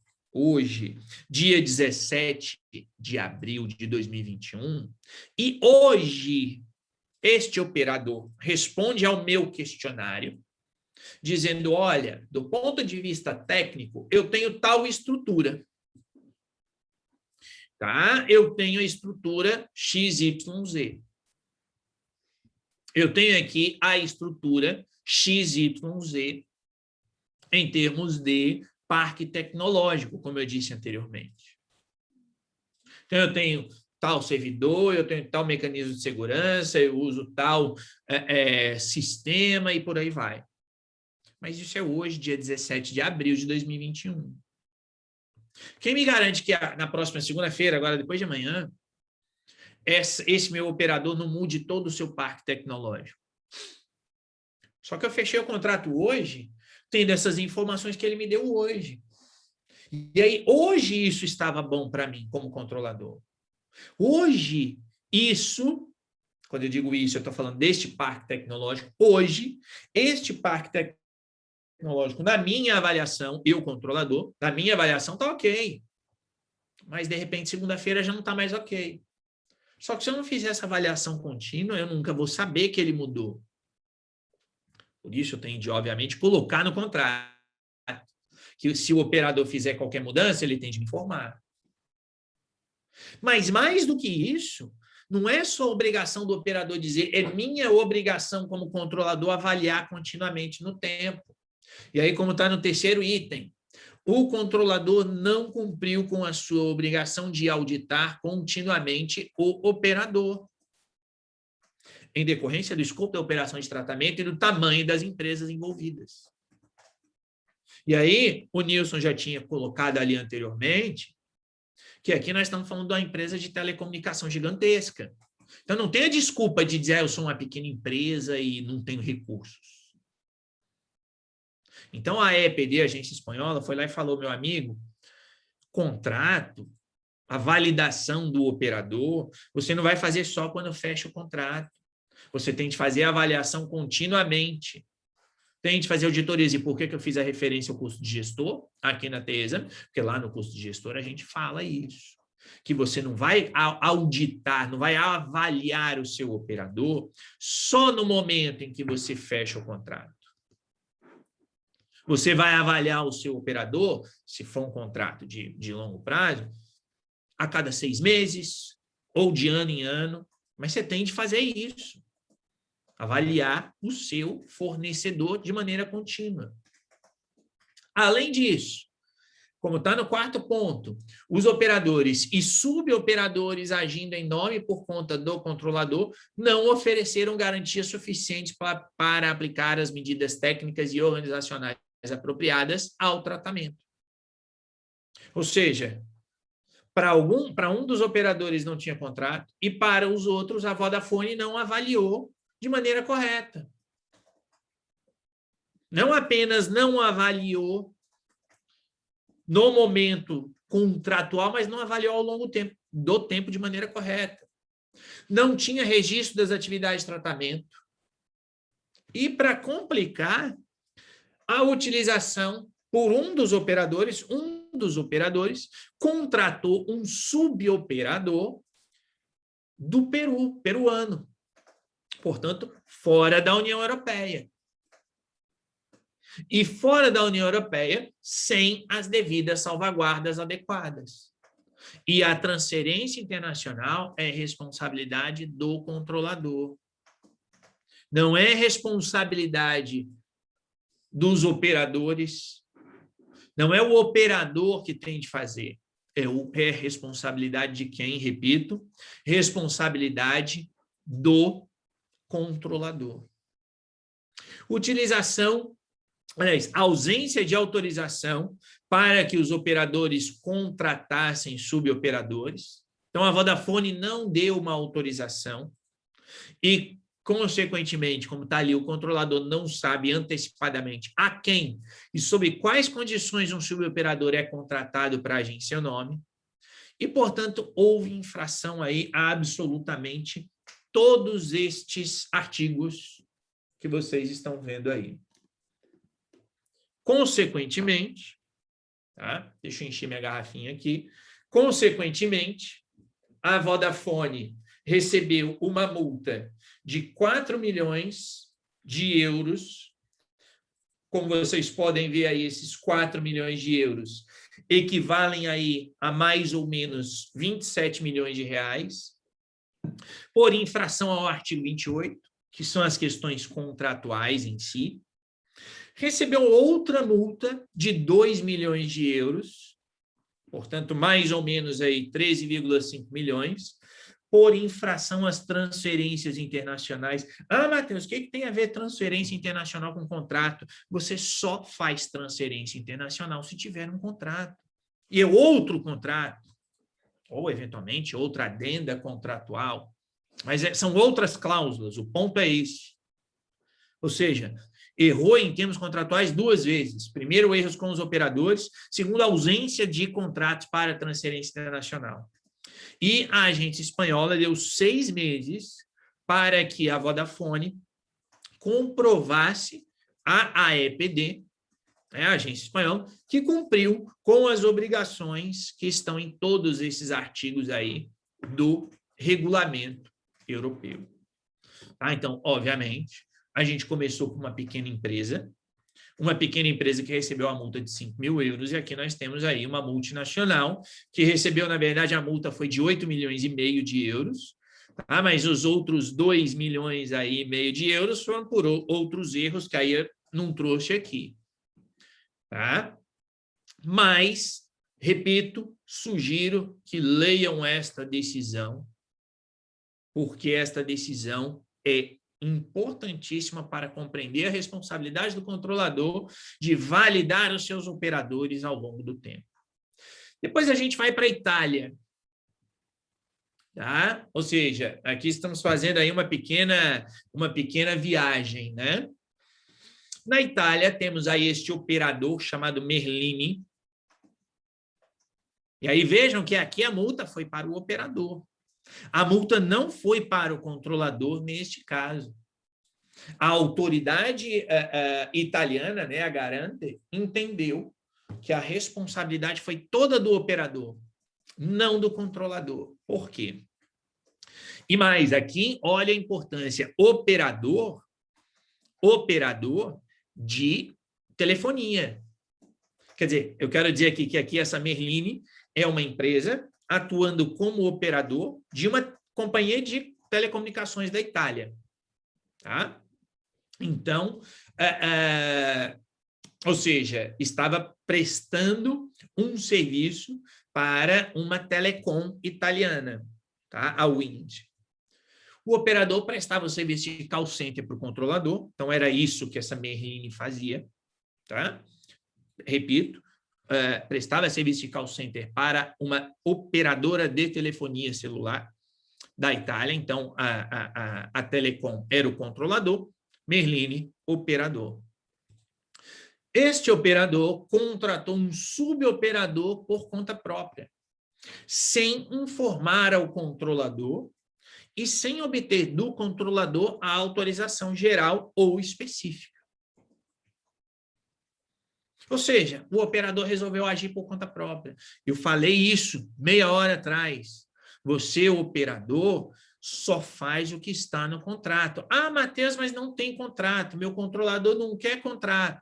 dia 17 de abril de 2021, e hoje este operador responde ao meu questionário, dizendo, olha, do ponto de vista técnico, eu tenho tal estrutura. Tá? Eu tenho a estrutura XYZ. Eu tenho aqui a estrutura XYZ em termos de parque tecnológico, como eu disse anteriormente. Então, eu tenho tal servidor, eu tenho tal mecanismo de segurança, eu uso tal sistema e por aí vai. Mas isso é hoje, dia 17 de abril de 2021. Quem me garante que na próxima segunda-feira, agora depois de amanhã, esse meu operador não mude todo o seu parque tecnológico? Só que eu fechei o contrato hoje, tendo essas informações que ele me deu hoje. E aí, hoje isso estava bom para mim como controlador. Hoje, isso, quando eu digo isso, eu estou falando deste parque tecnológico, hoje, este parque tecnológico, na minha avaliação, eu, controlador, na minha avaliação está ok. Mas, de repente, segunda-feira já não está mais ok. Só que se eu não fizer essa avaliação contínua, eu nunca vou saber que ele mudou. Por isso, eu tenho de, obviamente, colocar no contrato que se o operador fizer qualquer mudança, ele tem de me informar. Mas mais do que isso, não é só obrigação do operador dizer, é minha obrigação como controlador avaliar continuamente no tempo. E aí, como está no terceiro item, o controlador não cumpriu com a sua obrigação de auditar continuamente o operador, em decorrência do escopo da operação de tratamento e do tamanho das empresas envolvidas. E aí, o Nilson já tinha colocado ali anteriormente que aqui nós estamos falando de uma empresa de telecomunicação gigantesca. Então, não tem a desculpa de dizer, eu sou uma pequena empresa e não tenho recursos. Então, a EPD, a agência espanhola, foi lá e falou, meu amigo, contrato, a validação do operador, você não vai fazer só quando fecha o contrato. Você tem de fazer a avaliação continuamente. Tem de fazer auditorias. E por que eu fiz a referência ao custo de gestor aqui na TESA? Porque lá no custo de gestor a gente fala isso. Que você não vai auditar, não vai avaliar o seu operador só no momento em que você fecha o contrato. Você vai avaliar o seu operador, se for um contrato de longo prazo, a cada 6 meses ou de ano em ano, mas você tem de fazer isso. Avaliar o seu fornecedor de maneira contínua. Além disso, como está no quarto ponto, os operadores e suboperadores agindo em nome e por conta do controlador não ofereceram garantias suficientes para aplicar as medidas técnicas e organizacionais apropriadas ao tratamento. Ou seja, para um dos operadores não tinha contrato e para os outros a Vodafone não avaliou de maneira correta. Não apenas não avaliou no momento contratual, mas não avaliou ao longo do tempo de maneira correta. Não tinha registro das atividades de tratamento. E, para complicar, a utilização por um dos operadores contratou um suboperador do Peru, peruano. Portanto, fora da União Europeia. E fora da União Europeia, sem as devidas salvaguardas adequadas. E a transferência internacional é responsabilidade do controlador. Não é responsabilidade dos operadores, não é o operador que tem de fazer, é responsabilidade de quem, repito, responsabilidade do controlador. Ausência de autorização para que os operadores contratassem suboperadores. Então, a Vodafone não deu uma autorização e, consequentemente, como está ali, o controlador não sabe antecipadamente a quem e sob quais condições um suboperador é contratado para agir em seu nome. E, portanto, houve infração aí a absolutamente todos estes artigos que vocês estão vendo aí. Consequentemente, tá? Deixa eu encher minha garrafinha aqui. Consequentemente, a Vodafone recebeu uma multa de 4 milhões de euros. Como vocês podem ver aí, esses 4 milhões de euros equivalem aí a mais ou menos 27 milhões de reais, por infração ao artigo 28, que são as questões contratuais em si. Recebeu outra multa de 2 milhões de euros, portanto, mais ou menos aí 13,5 milhões, por infração às transferências internacionais. Ah, Matheus, o que tem a ver transferência internacional com contrato? Você só faz transferência internacional se tiver um contrato. E é outro contrato, ou eventualmente outra adenda contratual, mas são outras cláusulas, o ponto é esse. Ou seja, errou em termos contratuais 2 vezes. Primeiro, erros com os operadores. Segundo, ausência de contratos para transferência internacional. E a agência espanhola deu 6 meses para que a Vodafone comprovasse a AEPD, a agência espanhola, que cumpriu com as obrigações que estão em todos esses artigos aí do regulamento europeu. Tá? Então, obviamente, a gente começou com uma pequena empresa, uma pequena empresa que recebeu a multa de 5 mil euros, e aqui nós temos aí uma multinacional que recebeu, na verdade, a multa foi de 8 milhões e meio de euros, tá? Mas os outros 2 milhões aí e meio de euros foram por outros erros que aí eu não trouxe aqui. Tá? Mas, repito, sugiro que leiam esta decisão, porque esta decisão é importantíssima para compreender a responsabilidade do controlador de validar os seus operadores ao longo do tempo. Depois a gente vai para a Itália. Tá? Ou seja, aqui estamos fazendo aí uma pequena viagem, né? Na Itália, temos aí este operador chamado Merlini. E aí vejam que aqui a multa foi para o operador. A multa não foi para o controlador neste caso. A autoridade italiana, né, a Garante, entendeu que a responsabilidade foi toda do operador, não do controlador. Por quê? E mais, aqui, olha a importância. Operador de telefonia. Quer dizer, eu quero dizer aqui que aqui essa Merlini é uma empresa atuando como operador de uma companhia de telecomunicações da Itália. Tá? Então, ou seja, estava prestando um serviço para uma telecom italiana, tá? A Wind. O operador prestava o serviço de call center para o controlador, então era isso que essa Merlini fazia. Tá? Repito, prestava serviço de call center para uma operadora de telefonia celular da Itália, então a Telecom era o controlador, Merlini, operador. Este operador contratou um suboperador por conta própria, sem informar ao controlador e sem obter do controlador a autorização geral ou específica. Ou seja, o operador resolveu agir por conta própria. Eu falei isso meia hora atrás. Você, operador, só faz o que está no contrato. Ah, Matheus, mas não tem contrato. Meu controlador não quer contrato.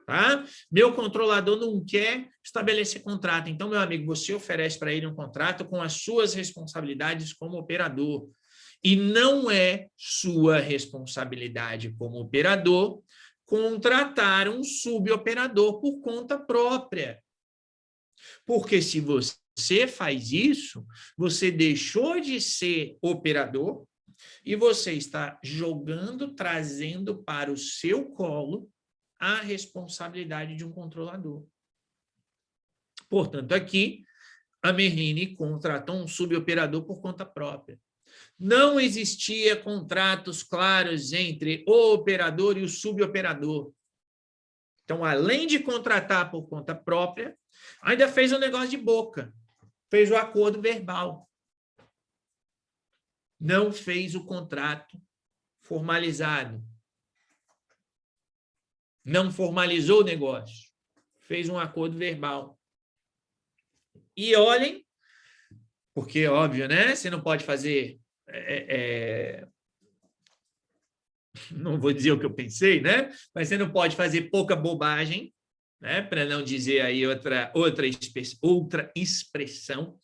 Tá? Meu controlador não quer estabelecer contrato. Então, meu amigo, você oferece para ele um contrato com as suas responsabilidades como operador. E não é sua responsabilidade como operador contratar um suboperador por conta própria. Porque se você faz isso, você deixou de ser operador e você está jogando, trazendo para o seu colo a responsabilidade de um controlador. Portanto, aqui, a Merlini contratou um suboperador por conta própria. Não existia contratos claros entre o operador e o suboperador. Então, além de contratar por conta própria, ainda fez um negócio de boca, fez o acordo verbal. Não fez o contrato formalizado. Não formalizou o negócio, fez um acordo verbal. E olhem, porque, óbvio, né? Você não pode fazer... não vou dizer o que eu pensei, né? Mas você não pode fazer pouca bobagem, né? Para não dizer aí outra expressão.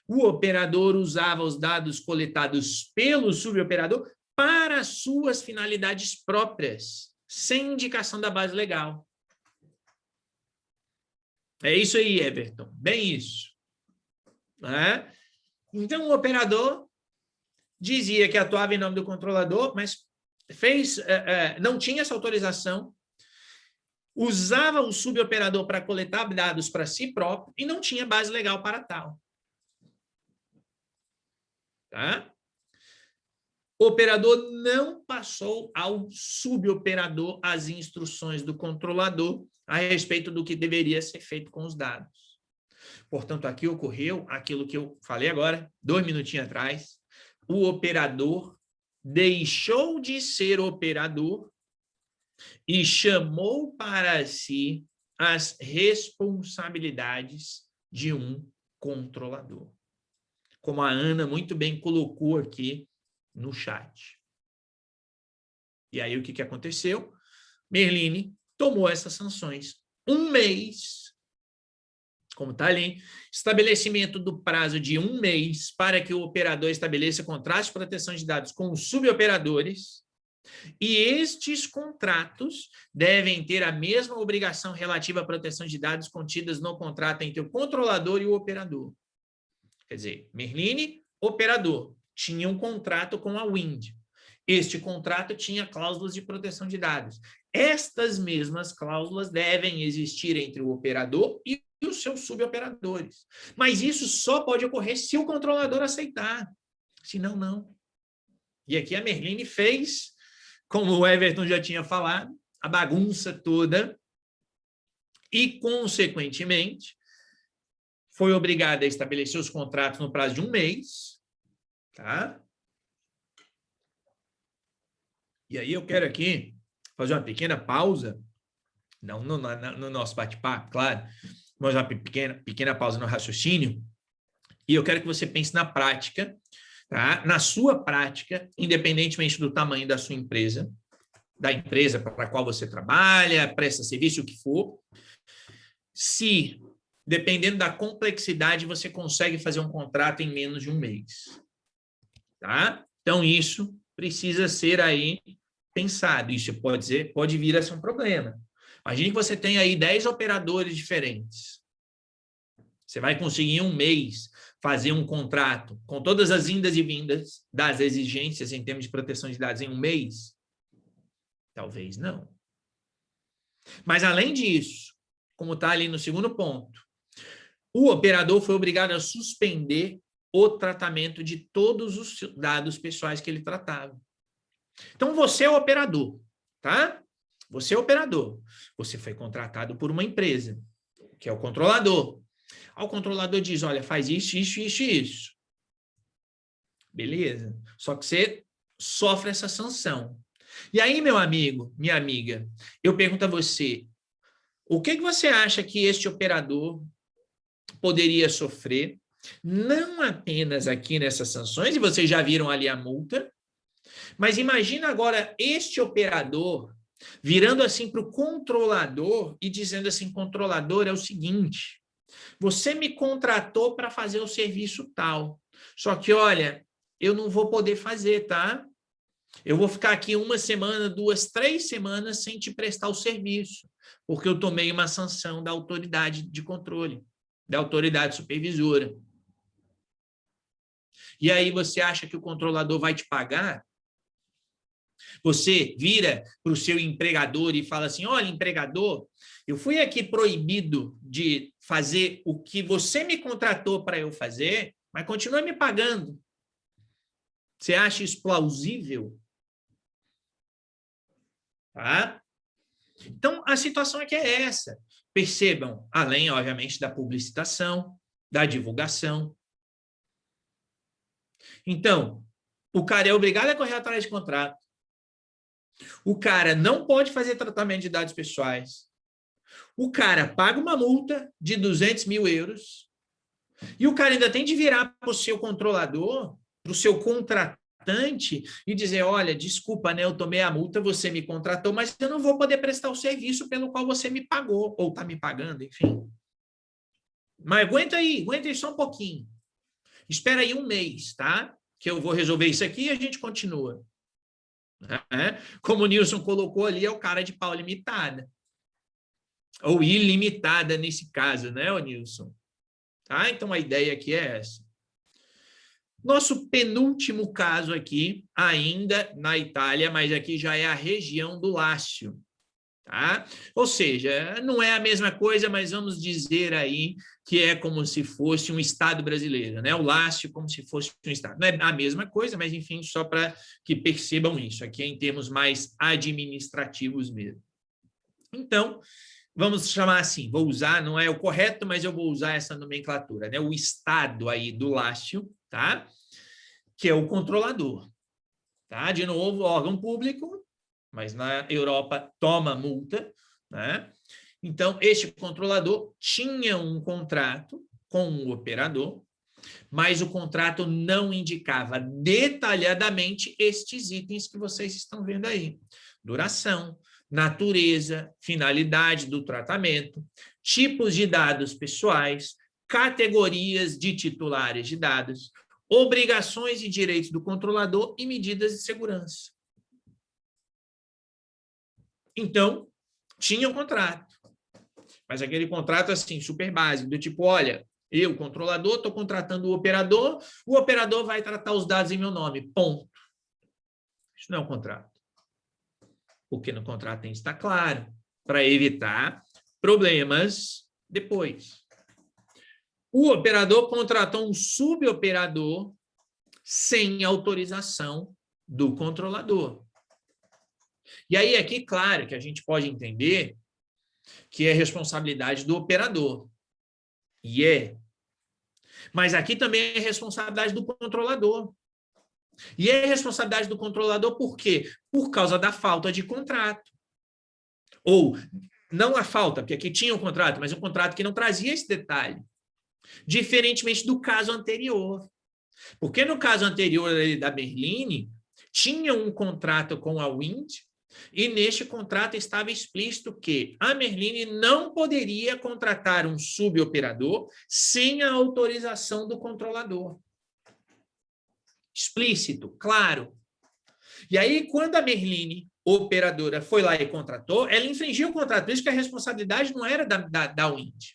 O operador usava os dados coletados pelo suboperador para suas finalidades próprias, sem indicação da base legal. É isso aí, Everton. Bem isso. Né? Então, o operador dizia que atuava em nome do controlador, mas não tinha essa autorização, usava o suboperador para coletar dados para si próprio e não tinha base legal para tal. Tá? O operador não passou ao suboperador as instruções do controlador a respeito do que deveria ser feito com os dados. Portanto, aqui ocorreu aquilo que eu falei agora, 2 minutinhos atrás. O operador deixou de ser operador e chamou para si as responsabilidades de um controlador. Como a Ana muito bem colocou aqui no chat. E aí, o que aconteceu? Merlini tomou essas sanções. 1 mês, como está ali, estabelecimento do prazo de 1 mês para que o operador estabeleça contratos de proteção de dados com os suboperadores, e estes contratos devem ter a mesma obrigação relativa à proteção de dados contidas no contrato entre o controlador e o operador. Quer dizer, Merlini, operador, tinha um contrato com a Wind. Este contrato tinha cláusulas de proteção de dados. Estas mesmas cláusulas devem existir entre o operador e os seus suboperadores. Mas isso só pode ocorrer se o controlador aceitar. Senão, não. E aqui a Merlini fez, como o Everton já tinha falado, a bagunça toda e, consequentemente, foi obrigada a estabelecer os contratos no prazo de 1 mês, tá? E aí eu quero aqui fazer uma pequena pausa, não no nosso bate-papo, claro, mas uma pequena pausa no raciocínio, e eu quero que você pense na prática, tá? Na sua prática, independentemente do tamanho da sua empresa, da empresa para a qual você trabalha, presta serviço, o que for, se, dependendo da complexidade, você consegue fazer um contrato em menos de 1 mês. Tá? Então, isso precisa ser aí pensado. Isso pode vir a ser um problema. Imagine que você tem aí 10 operadores diferentes. Você vai conseguir em 1 mês fazer um contrato com todas as indas e vindas das exigências em termos de proteção de dados em 1 mês? Talvez não. Mas, além disso, como está ali no segundo ponto, o operador foi obrigado a suspender o tratamento de todos os dados pessoais que ele tratava. Então, você é o operador, tá? Você é o operador. Você foi contratado por uma empresa, que é o controlador. O controlador diz, olha, faz isso, isso, isso e isso. Beleza. Só que você sofre essa sanção. E aí, meu amigo, minha amiga, eu pergunto a você, o que você acha que este operador poderia sofrer, não apenas aqui nessas sanções, e vocês já viram ali a multa, mas imagina agora este operador virando assim para o controlador e dizendo assim, controlador, é o seguinte, você me contratou para fazer o serviço tal, só que, olha, eu não vou poder fazer, tá? Eu vou ficar aqui 1 semana, 2, 3 semanas sem te prestar o serviço, porque eu tomei uma sanção da autoridade de controle, da autoridade supervisora. E aí você acha que o controlador vai te pagar? Você vira para o seu empregador e fala assim, olha, empregador, eu fui aqui proibido de fazer o que você me contratou para eu fazer, mas continua me pagando. Você acha isso plausível? Tá? Então, a situação aqui é essa. Percebam, além, obviamente, da publicitação, da divulgação. Então, o cara é obrigado a correr atrás de contrato. O cara não pode fazer tratamento de dados pessoais. O cara paga uma multa de 200 mil euros e o cara ainda tem de virar para o seu controlador, para o seu contratante e dizer, olha, desculpa, né, eu tomei a multa, você me contratou, mas eu não vou poder prestar o serviço pelo qual você me pagou, ou está me pagando, enfim. Mas aguenta aí só um pouquinho. Espera aí 1 mês, tá? Que eu vou resolver isso aqui e a gente continua. Como o Nilson colocou ali, é o cara de pau limitada. Ou ilimitada nesse caso, né, o Nilson? Tá? Então, a ideia aqui é essa. Nosso penúltimo caso aqui, ainda na Itália, mas aqui já é a região do Lácio. Tá? Ou seja, não é a mesma coisa, mas vamos dizer aí que é como se fosse um estado brasileiro, né? O Lácio como se fosse um estado. Não é a mesma coisa, mas enfim, só para que percebam isso. Aqui é em termos mais administrativos mesmo. Então, vamos chamar assim, vou usar, não é o correto, mas eu vou usar essa nomenclatura, né? O estado aí do Lácio, tá? Que é o controlador. Tá? De novo, órgão público, mas na Europa toma multa, né? Então, este controlador tinha um contrato com o operador mas o contrato não indicava detalhadamente estes itens que vocês estão vendo aí: duração, natureza, finalidade do tratamento, tipos de dados pessoais, categorias de titulares de dados, obrigações e direitos do controlador e medidas de segurança. Então, tinha um contrato, mas aquele contrato assim, super básico, do tipo, olha, eu, controlador, estou contratando o operador vai tratar os dados em meu nome, ponto. Isso não é um contrato. Porque no contrato tem que estar claro, para evitar problemas depois. O operador contratou um suboperador sem autorização do controlador. E aí, aqui, claro, que a gente pode entender que é responsabilidade do operador. E é. Mas aqui também é responsabilidade do controlador. E é responsabilidade do controlador por quê? Por causa da falta de contrato. Ou, não a falta, porque aqui tinha um contrato, mas um contrato que não trazia esse detalhe. Diferentemente do caso anterior. Porque no caso anterior da Merlin, tinha um contrato com a Wind, e neste contrato estava explícito que a Merlin não poderia contratar um suboperador sem a autorização do controlador. Explícito, claro. E aí, quando a Merlin, operadora, foi lá e contratou, ela infringiu o contrato, por isso que a responsabilidade não era da Wind.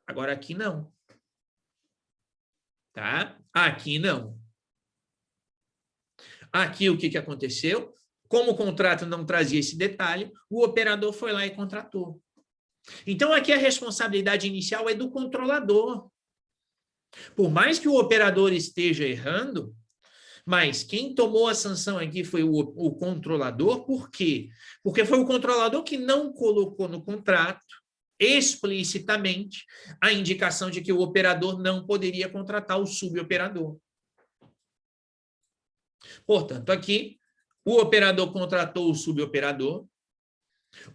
Agora, aqui não. Tá? Aqui não. Aqui o que aconteceu? Como o contrato não trazia esse detalhe, o operador foi lá e contratou. Então, aqui a responsabilidade inicial é do controlador. Por mais que o operador esteja errando, mas quem tomou a sanção aqui foi o controlador. Por quê? Porque foi o controlador que não colocou no contrato explicitamente a indicação de que o operador não poderia contratar o suboperador. Portanto, aqui, o operador contratou o suboperador,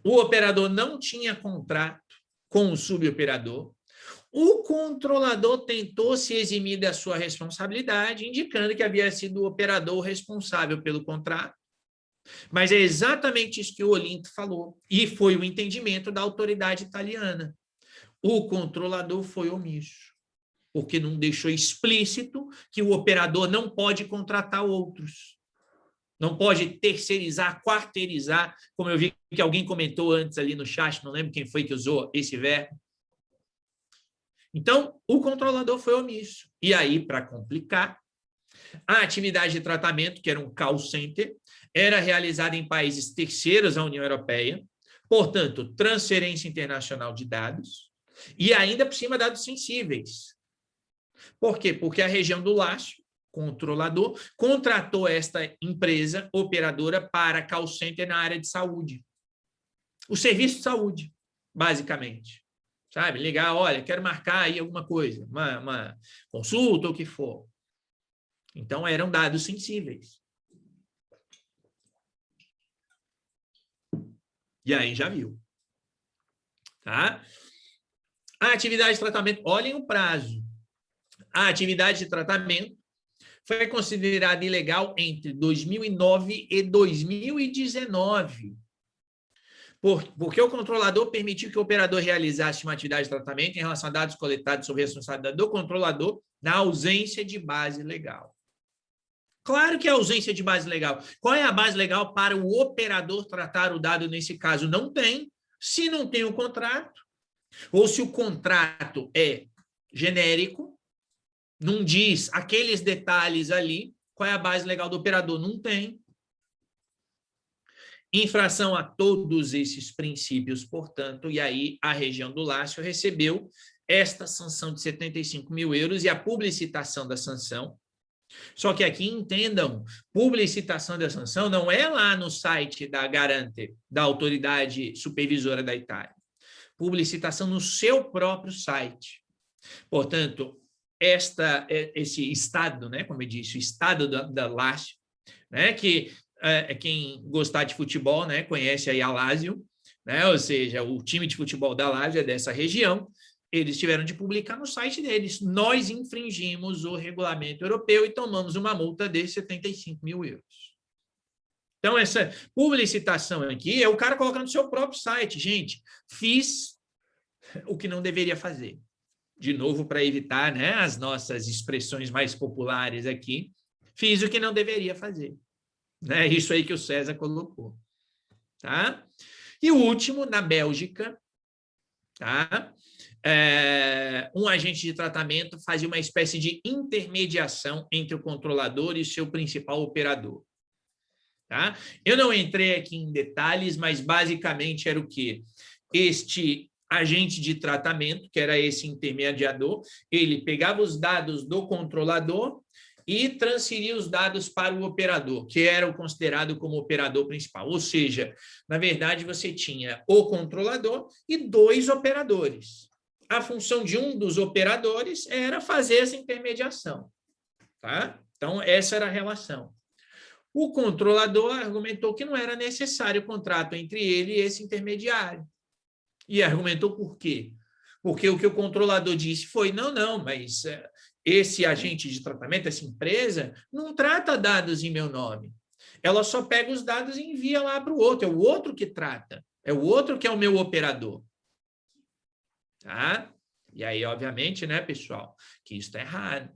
o operador não tinha contrato com o suboperador, o controlador tentou se eximir da sua responsabilidade, indicando que havia sido o operador responsável pelo contrato. Mas é exatamente isso que o Olinto falou, e foi o entendimento da autoridade italiana. O controlador foi omisso, porque não deixou explícito que o operador não pode contratar outros. Não pode terceirizar, quarteirizar, como eu vi que alguém comentou antes ali no chat, não lembro quem foi que usou esse verbo. Então, o controlador foi omisso. E aí, para complicar, a atividade de tratamento, que era um call center, era realizada em países terceiros à União Europeia, portanto, transferência internacional de dados, e ainda por cima dados sensíveis. Por quê? Porque a região do Lácio, controlador, contratou esta empresa operadora para call center na área de saúde. O serviço de saúde, basicamente. Sabe? Ligar, olha, quero marcar aí alguma coisa, uma consulta ou o que for. Então, eram dados sensíveis. E aí já viu. Tá? A atividade de tratamento, olhem o prazo. A atividade de tratamento foi considerada ilegal entre 2009 e 2019. Porque o controlador permitiu que o operador realizasse uma atividade de tratamento em relação a dados coletados sob responsabilidade do controlador na ausência de base legal. Claro que é ausência de base legal. Qual é a base legal para o operador tratar o dado nesse caso? Não tem. Se não tem o contrato, ou se o contrato é genérico, não diz aqueles detalhes ali, qual é a base legal do operador? Não tem. Infração a todos esses princípios, portanto, e aí a região do Lácio recebeu esta sanção de 75 mil euros e a publicitação da sanção. Só que aqui entendam, publicitação da sanção não é lá no site da Garante, da autoridade supervisora da Itália. Publicitação no seu próprio site. Portanto, esse estado, né, como eu disse, o estado da Lácio, né, que quem gostar de futebol, né, conhece aí a Lazio, né, ou seja, o time de futebol da Lazio é dessa região, eles tiveram de publicar no site deles. Nós infringimos o regulamento europeu e tomamos uma multa de 75 mil euros. Então, essa publicitação aqui é o cara colocando no seu próprio site. Gente, fiz o que não deveria fazer. De novo, para evitar, né, as nossas expressões mais populares aqui, fiz o que não deveria fazer. É isso aí que o César colocou. Tá? E o último, na Bélgica, tá? Um agente de tratamento fazia uma espécie de intermediação entre o controlador e o seu principal operador. Tá? Eu não entrei aqui em detalhes, mas basicamente era o quê? Este agente de tratamento, que era esse intermediador, ele pegava os dados do controlador e transferia os dados para o operador, que era o considerado como operador principal. Ou seja, na verdade, você tinha o controlador e 2 operadores. A função de um dos operadores era fazer essa intermediação. Tá? Então, essa era a relação. O controlador argumentou que não era necessário o contrato entre ele e esse intermediário. E argumentou por quê? Porque o que o controlador disse foi, não, mas esse agente de tratamento, essa empresa, não trata dados em meu nome. Ela só pega os dados e envia lá para o outro. É o outro que trata. É o outro que é o meu operador. Tá? E aí, obviamente, né, pessoal, que isso está errado.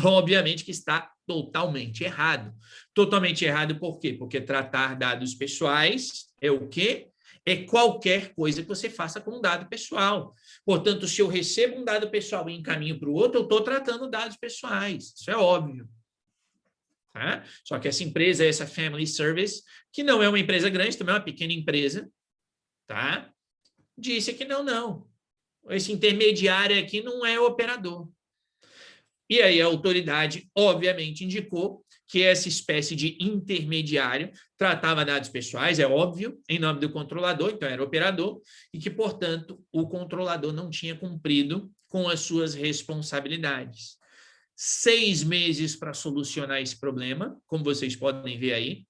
Obviamente que está totalmente errado. Totalmente errado por quê? Porque tratar dados pessoais é o quê? É qualquer coisa que você faça com um dado pessoal. Portanto, se eu recebo um dado pessoal e encaminho para o outro, eu estou tratando dados pessoais. Isso é óbvio. Tá? Só que essa empresa, essa Family Service, que não é uma empresa grande, também é uma pequena empresa, tá? Disse que não. Esse intermediário aqui não é operador. E aí a autoridade, obviamente, indicou que essa espécie de intermediário tratava dados pessoais, é óbvio, em nome do controlador, então era operador, e que, portanto, o controlador não tinha cumprido com as suas responsabilidades. 6 meses para solucionar esse problema, como vocês podem ver aí.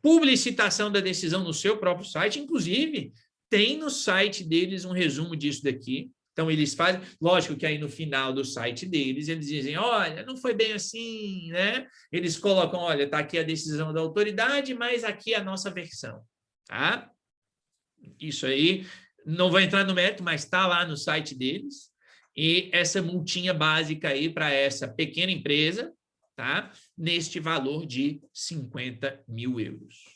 Publicitação da decisão no seu próprio site, inclusive, tem no site deles um resumo disso daqui. Então, eles fazem, lógico que aí no final do site deles, eles dizem, olha, não foi bem assim, né? Eles colocam, olha, está aqui a decisão da autoridade, mas aqui a nossa versão, tá? Isso aí, não vou entrar no mérito, mas está lá no site deles. E essa multinha básica aí para essa pequena empresa, tá? Neste valor de 50 mil euros.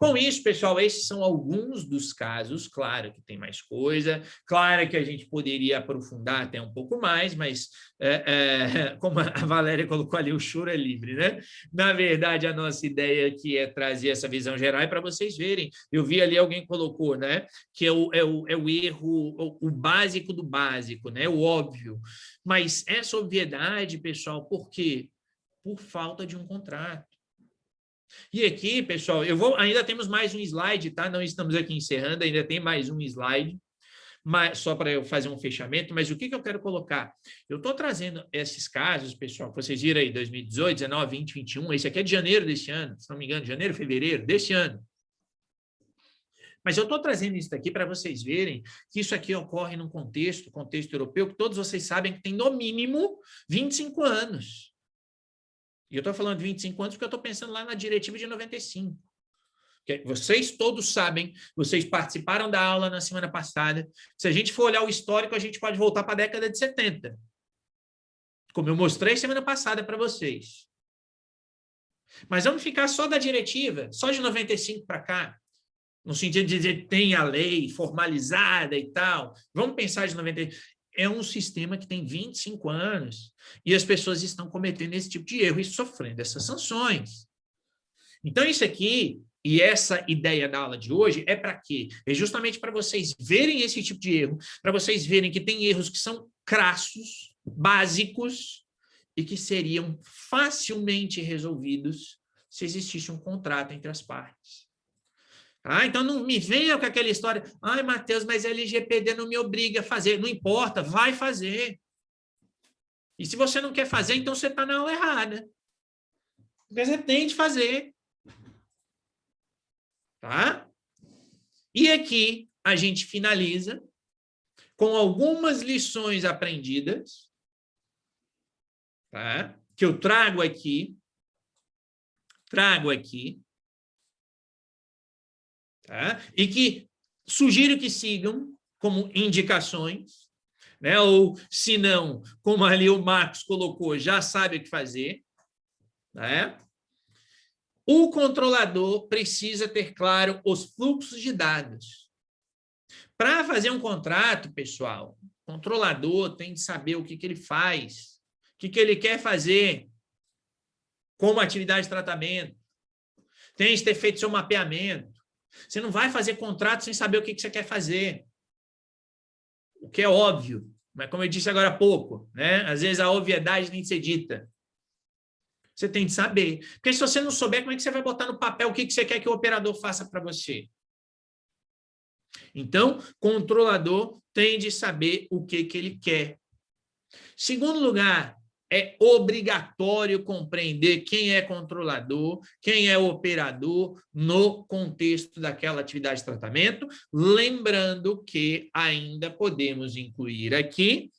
Com isso, pessoal, esses são alguns dos casos. Claro que tem mais coisa, claro que a gente poderia aprofundar até um pouco mais, mas como a Valéria colocou ali, o choro é livre, né? Na verdade, a nossa ideia aqui é trazer essa visão geral para vocês verem. Eu vi ali alguém colocou, né? Que é o erro, o básico do básico, né? O óbvio. Mas essa obviedade, pessoal, por quê? Por falta de um contrato. E aqui, pessoal, ainda temos mais um slide, tá? Não estamos aqui encerrando, ainda tem mais um slide, mas, só para eu fazer um fechamento, mas o que eu quero colocar? Eu estou trazendo esses casos, pessoal, que vocês viram aí, 2018, 19, 20, 21, esse aqui é de janeiro deste ano, se não me engano, janeiro, fevereiro deste ano. Mas eu estou trazendo isso daqui para vocês verem que isso aqui ocorre num contexto europeu, que todos vocês sabem que tem no mínimo 25 anos. E eu estou falando de 25 anos porque eu estou pensando lá na diretiva de 95. Vocês todos sabem, vocês participaram da aula na semana passada. Se a gente for olhar o histórico, a gente pode voltar para a década de 70. Como eu mostrei semana passada para vocês. Mas vamos ficar só da diretiva, só de 95 para cá. No sentido de dizer que tem a lei formalizada e tal. Vamos pensar de 95. É um sistema que tem 25 anos e as pessoas estão cometendo esse tipo de erro e sofrendo essas sanções. Então, isso aqui e essa ideia da aula de hoje é para quê? É justamente para vocês verem esse tipo de erro, para vocês verem que tem erros que são crassos, básicos e que seriam facilmente resolvidos se existisse um contrato entre as partes. Então, não me venha com aquela história, ai, Matheus, mas a LGPD não me obriga a fazer. Não importa, vai fazer. E se você não quer fazer, então você está na aula errada. Porque você tem de fazer. Tá? E aqui a gente finaliza com algumas lições aprendidas, tá? Que eu trago aqui, tá? E que sugiro que sigam como indicações, né? Ou, se não, como ali o Marcos colocou, já sabe o que fazer, né? O controlador precisa ter claro os fluxos de dados. Para fazer um contrato, pessoal, o controlador tem de saber o que ele faz, o que ele quer fazer como atividade de tratamento, tem de ter feito seu mapeamento. Você não vai fazer contrato sem saber o que você quer fazer. O que é óbvio, mas como eu disse agora há pouco, né? Às vezes a obviedade tem de ser dita. Você tem de saber. Porque se você não souber, como é que você vai botar no papel o que você quer que o operador faça para você? Então, controlador tem de saber o que ele quer. Segundo lugar, é obrigatório compreender quem é controlador, quem é operador no contexto daquela atividade de tratamento, lembrando que ainda podemos incluir aqui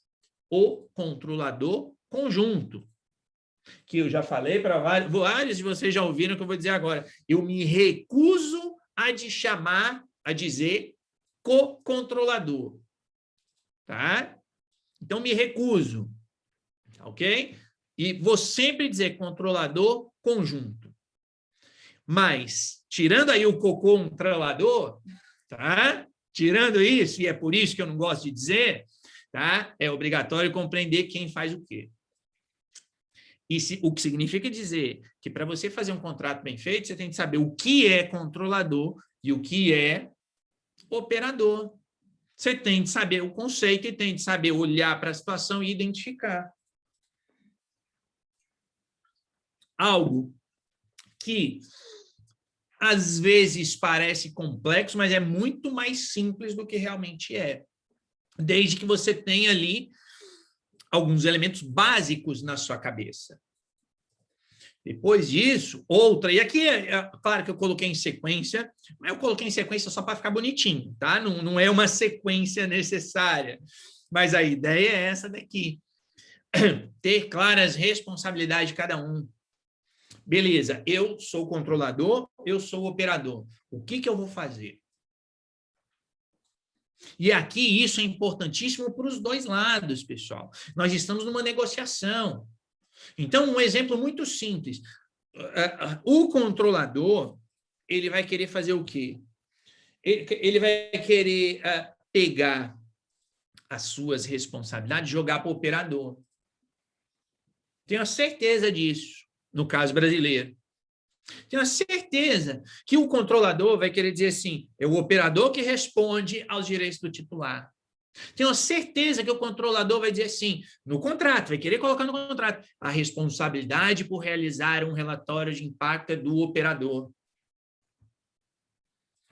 o controlador conjunto, que eu já falei para vários de vocês já ouviram que eu vou dizer agora. Eu me recuso a dizer co-controlador, tá? Então, me recuso, ok? E vou sempre dizer controlador conjunto. Mas, tirando aí o co-controlador, tá? Tirando isso, e é por isso que eu não gosto de dizer, tá? É obrigatório compreender quem faz o quê. O que significa dizer que para você fazer um contrato bem feito, você tem que saber o que é controlador e o que é operador. Você tem de saber o conceito e tem de saber olhar para a situação e identificar. Algo que às vezes parece complexo, mas é muito mais simples do que realmente é. Desde que você tenha ali alguns elementos básicos na sua cabeça. Depois disso, outra, e aqui claro que eu coloquei em sequência, mas eu coloquei em sequência só para ficar bonitinho, tá? Não é uma sequência necessária, mas a ideia é essa daqui. Ter claras responsabilidades de cada um. Beleza, eu sou controlador, eu sou operador. O que eu vou fazer? E aqui isso é importantíssimo para os dois lados, pessoal. Nós estamos numa negociação. Então, um exemplo muito simples. O controlador, ele vai querer fazer o quê? Ele vai querer pegar as suas responsabilidades e jogar para o operador. Tenho a certeza disso, no caso brasileiro. Tenho a certeza que o controlador vai querer dizer assim, é o operador que responde aos direitos do titular. Tenho certeza que o controlador vai dizer assim, no contrato, vai querer colocar no contrato, a responsabilidade por realizar um relatório de impacto é do operador.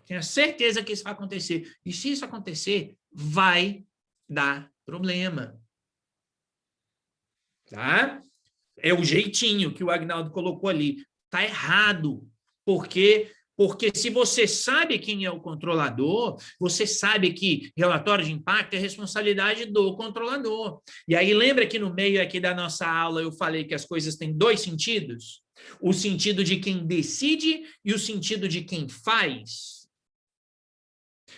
Tenho certeza que isso vai acontecer. E se isso acontecer, vai dar problema. Tá? É o jeitinho que o Agnaldo colocou ali. Está errado. Porque se você sabe quem é o controlador, você sabe que relatório de impacto é responsabilidade do controlador. E aí, lembra que no meio aqui da nossa aula eu falei que as coisas têm dois sentidos? O sentido de quem decide e o sentido de quem faz.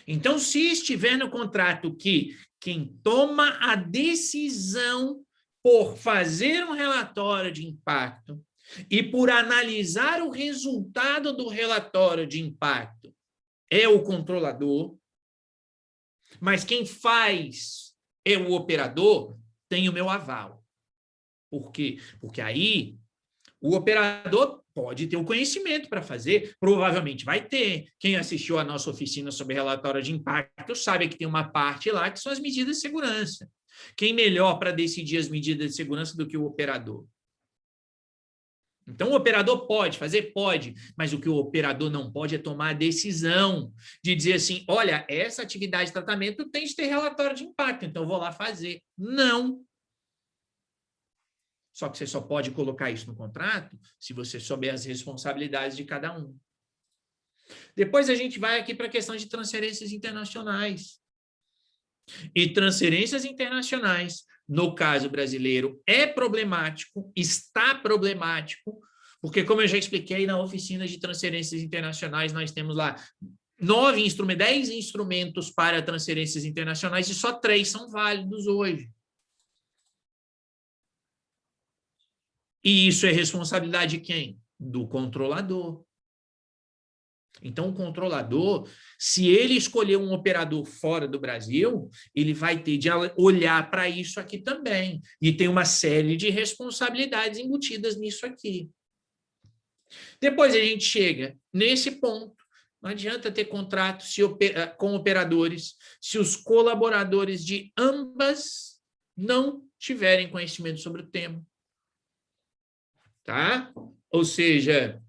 Então, se estiver no contrato que quem toma a decisão por fazer um relatório de impacto e por analisar o resultado do relatório de impacto é o controlador, mas quem faz é o operador, tem o meu aval. Por quê? Porque aí o operador pode ter o conhecimento para fazer, provavelmente vai ter. Quem assistiu à nossa oficina sobre relatório de impacto sabe que tem uma parte lá que são as medidas de segurança. Quem melhor para decidir as medidas de segurança do que o operador? Então, o operador pode fazer? Pode, mas o que o operador não pode é tomar a decisão de dizer assim, olha, essa atividade de tratamento tem de ter relatório de impacto, então eu vou lá fazer. Não. Só que você só pode colocar isso no contrato se você souber as responsabilidades de cada um. Depois a gente vai aqui para a questão de transferências internacionais. E transferências internacionais, no caso brasileiro, é problemático, está problemático, porque, como eu já expliquei, na oficina de transferências internacionais, nós temos lá 10 instrumentos para transferências internacionais e só 3 são válidos hoje. E isso é responsabilidade de quem? Do controlador. Então, o controlador, se ele escolher um operador fora do Brasil, ele vai ter de olhar para isso aqui também. E tem uma série de responsabilidades embutidas nisso aqui. Depois a gente chega nesse ponto. Não adianta ter contrato com operadores se os colaboradores de ambas não tiverem conhecimento sobre o tema. Tá? Ou seja,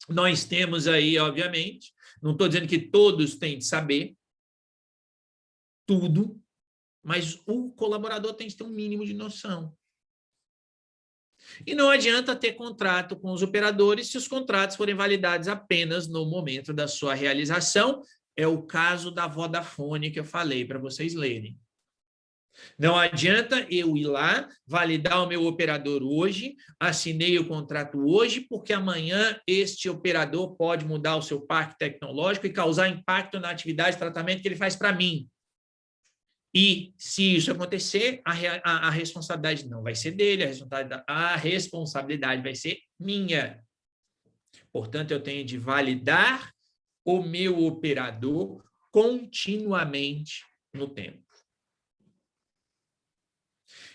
nós temos aí, obviamente, não estou dizendo que todos têm de saber tudo, mas o colaborador tem que ter um mínimo de noção. E não adianta ter contrato com os operadores se os contratos forem validados apenas no momento da sua realização. É o caso da Vodafone que eu falei para vocês lerem. Não adianta eu ir lá, validar o meu operador hoje, assinei o contrato hoje, porque amanhã este operador pode mudar o seu parque tecnológico e causar impacto na atividade de tratamento que ele faz para mim. E, se isso acontecer, a responsabilidade não vai ser dele, a responsabilidade vai ser minha. Portanto, eu tenho de validar o meu operador continuamente no tempo.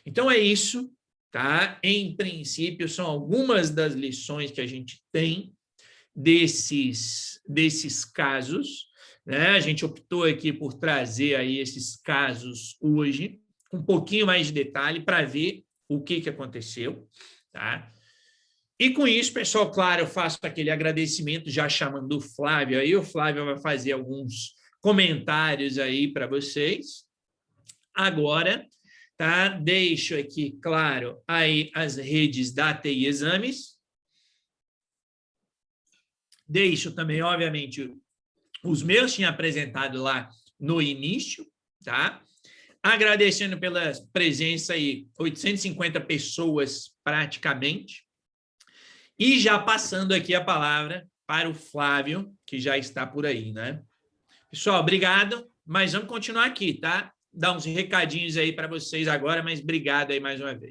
Então, é isso, tá? Em princípio, são algumas das lições que a gente tem desses casos, né? A gente optou aqui por trazer aí esses casos hoje, com um pouquinho mais de detalhe, para ver o que aconteceu, tá? E com isso, pessoal, claro, eu faço aquele agradecimento já chamando o Flávio aí. O Flávio vai fazer alguns comentários aí para vocês. Agora, tá? Deixo aqui, claro, aí as redes da TI Exames. Deixo também, obviamente, os meus tinha apresentado lá no início, tá? Agradecendo pela presença aí, 850 pessoas praticamente. E já passando aqui a palavra para o Flávio, que já está por aí, né? Pessoal, obrigado, mas vamos continuar aqui, tá? Dar uns recadinhos aí para vocês agora, mas obrigado aí mais uma vez.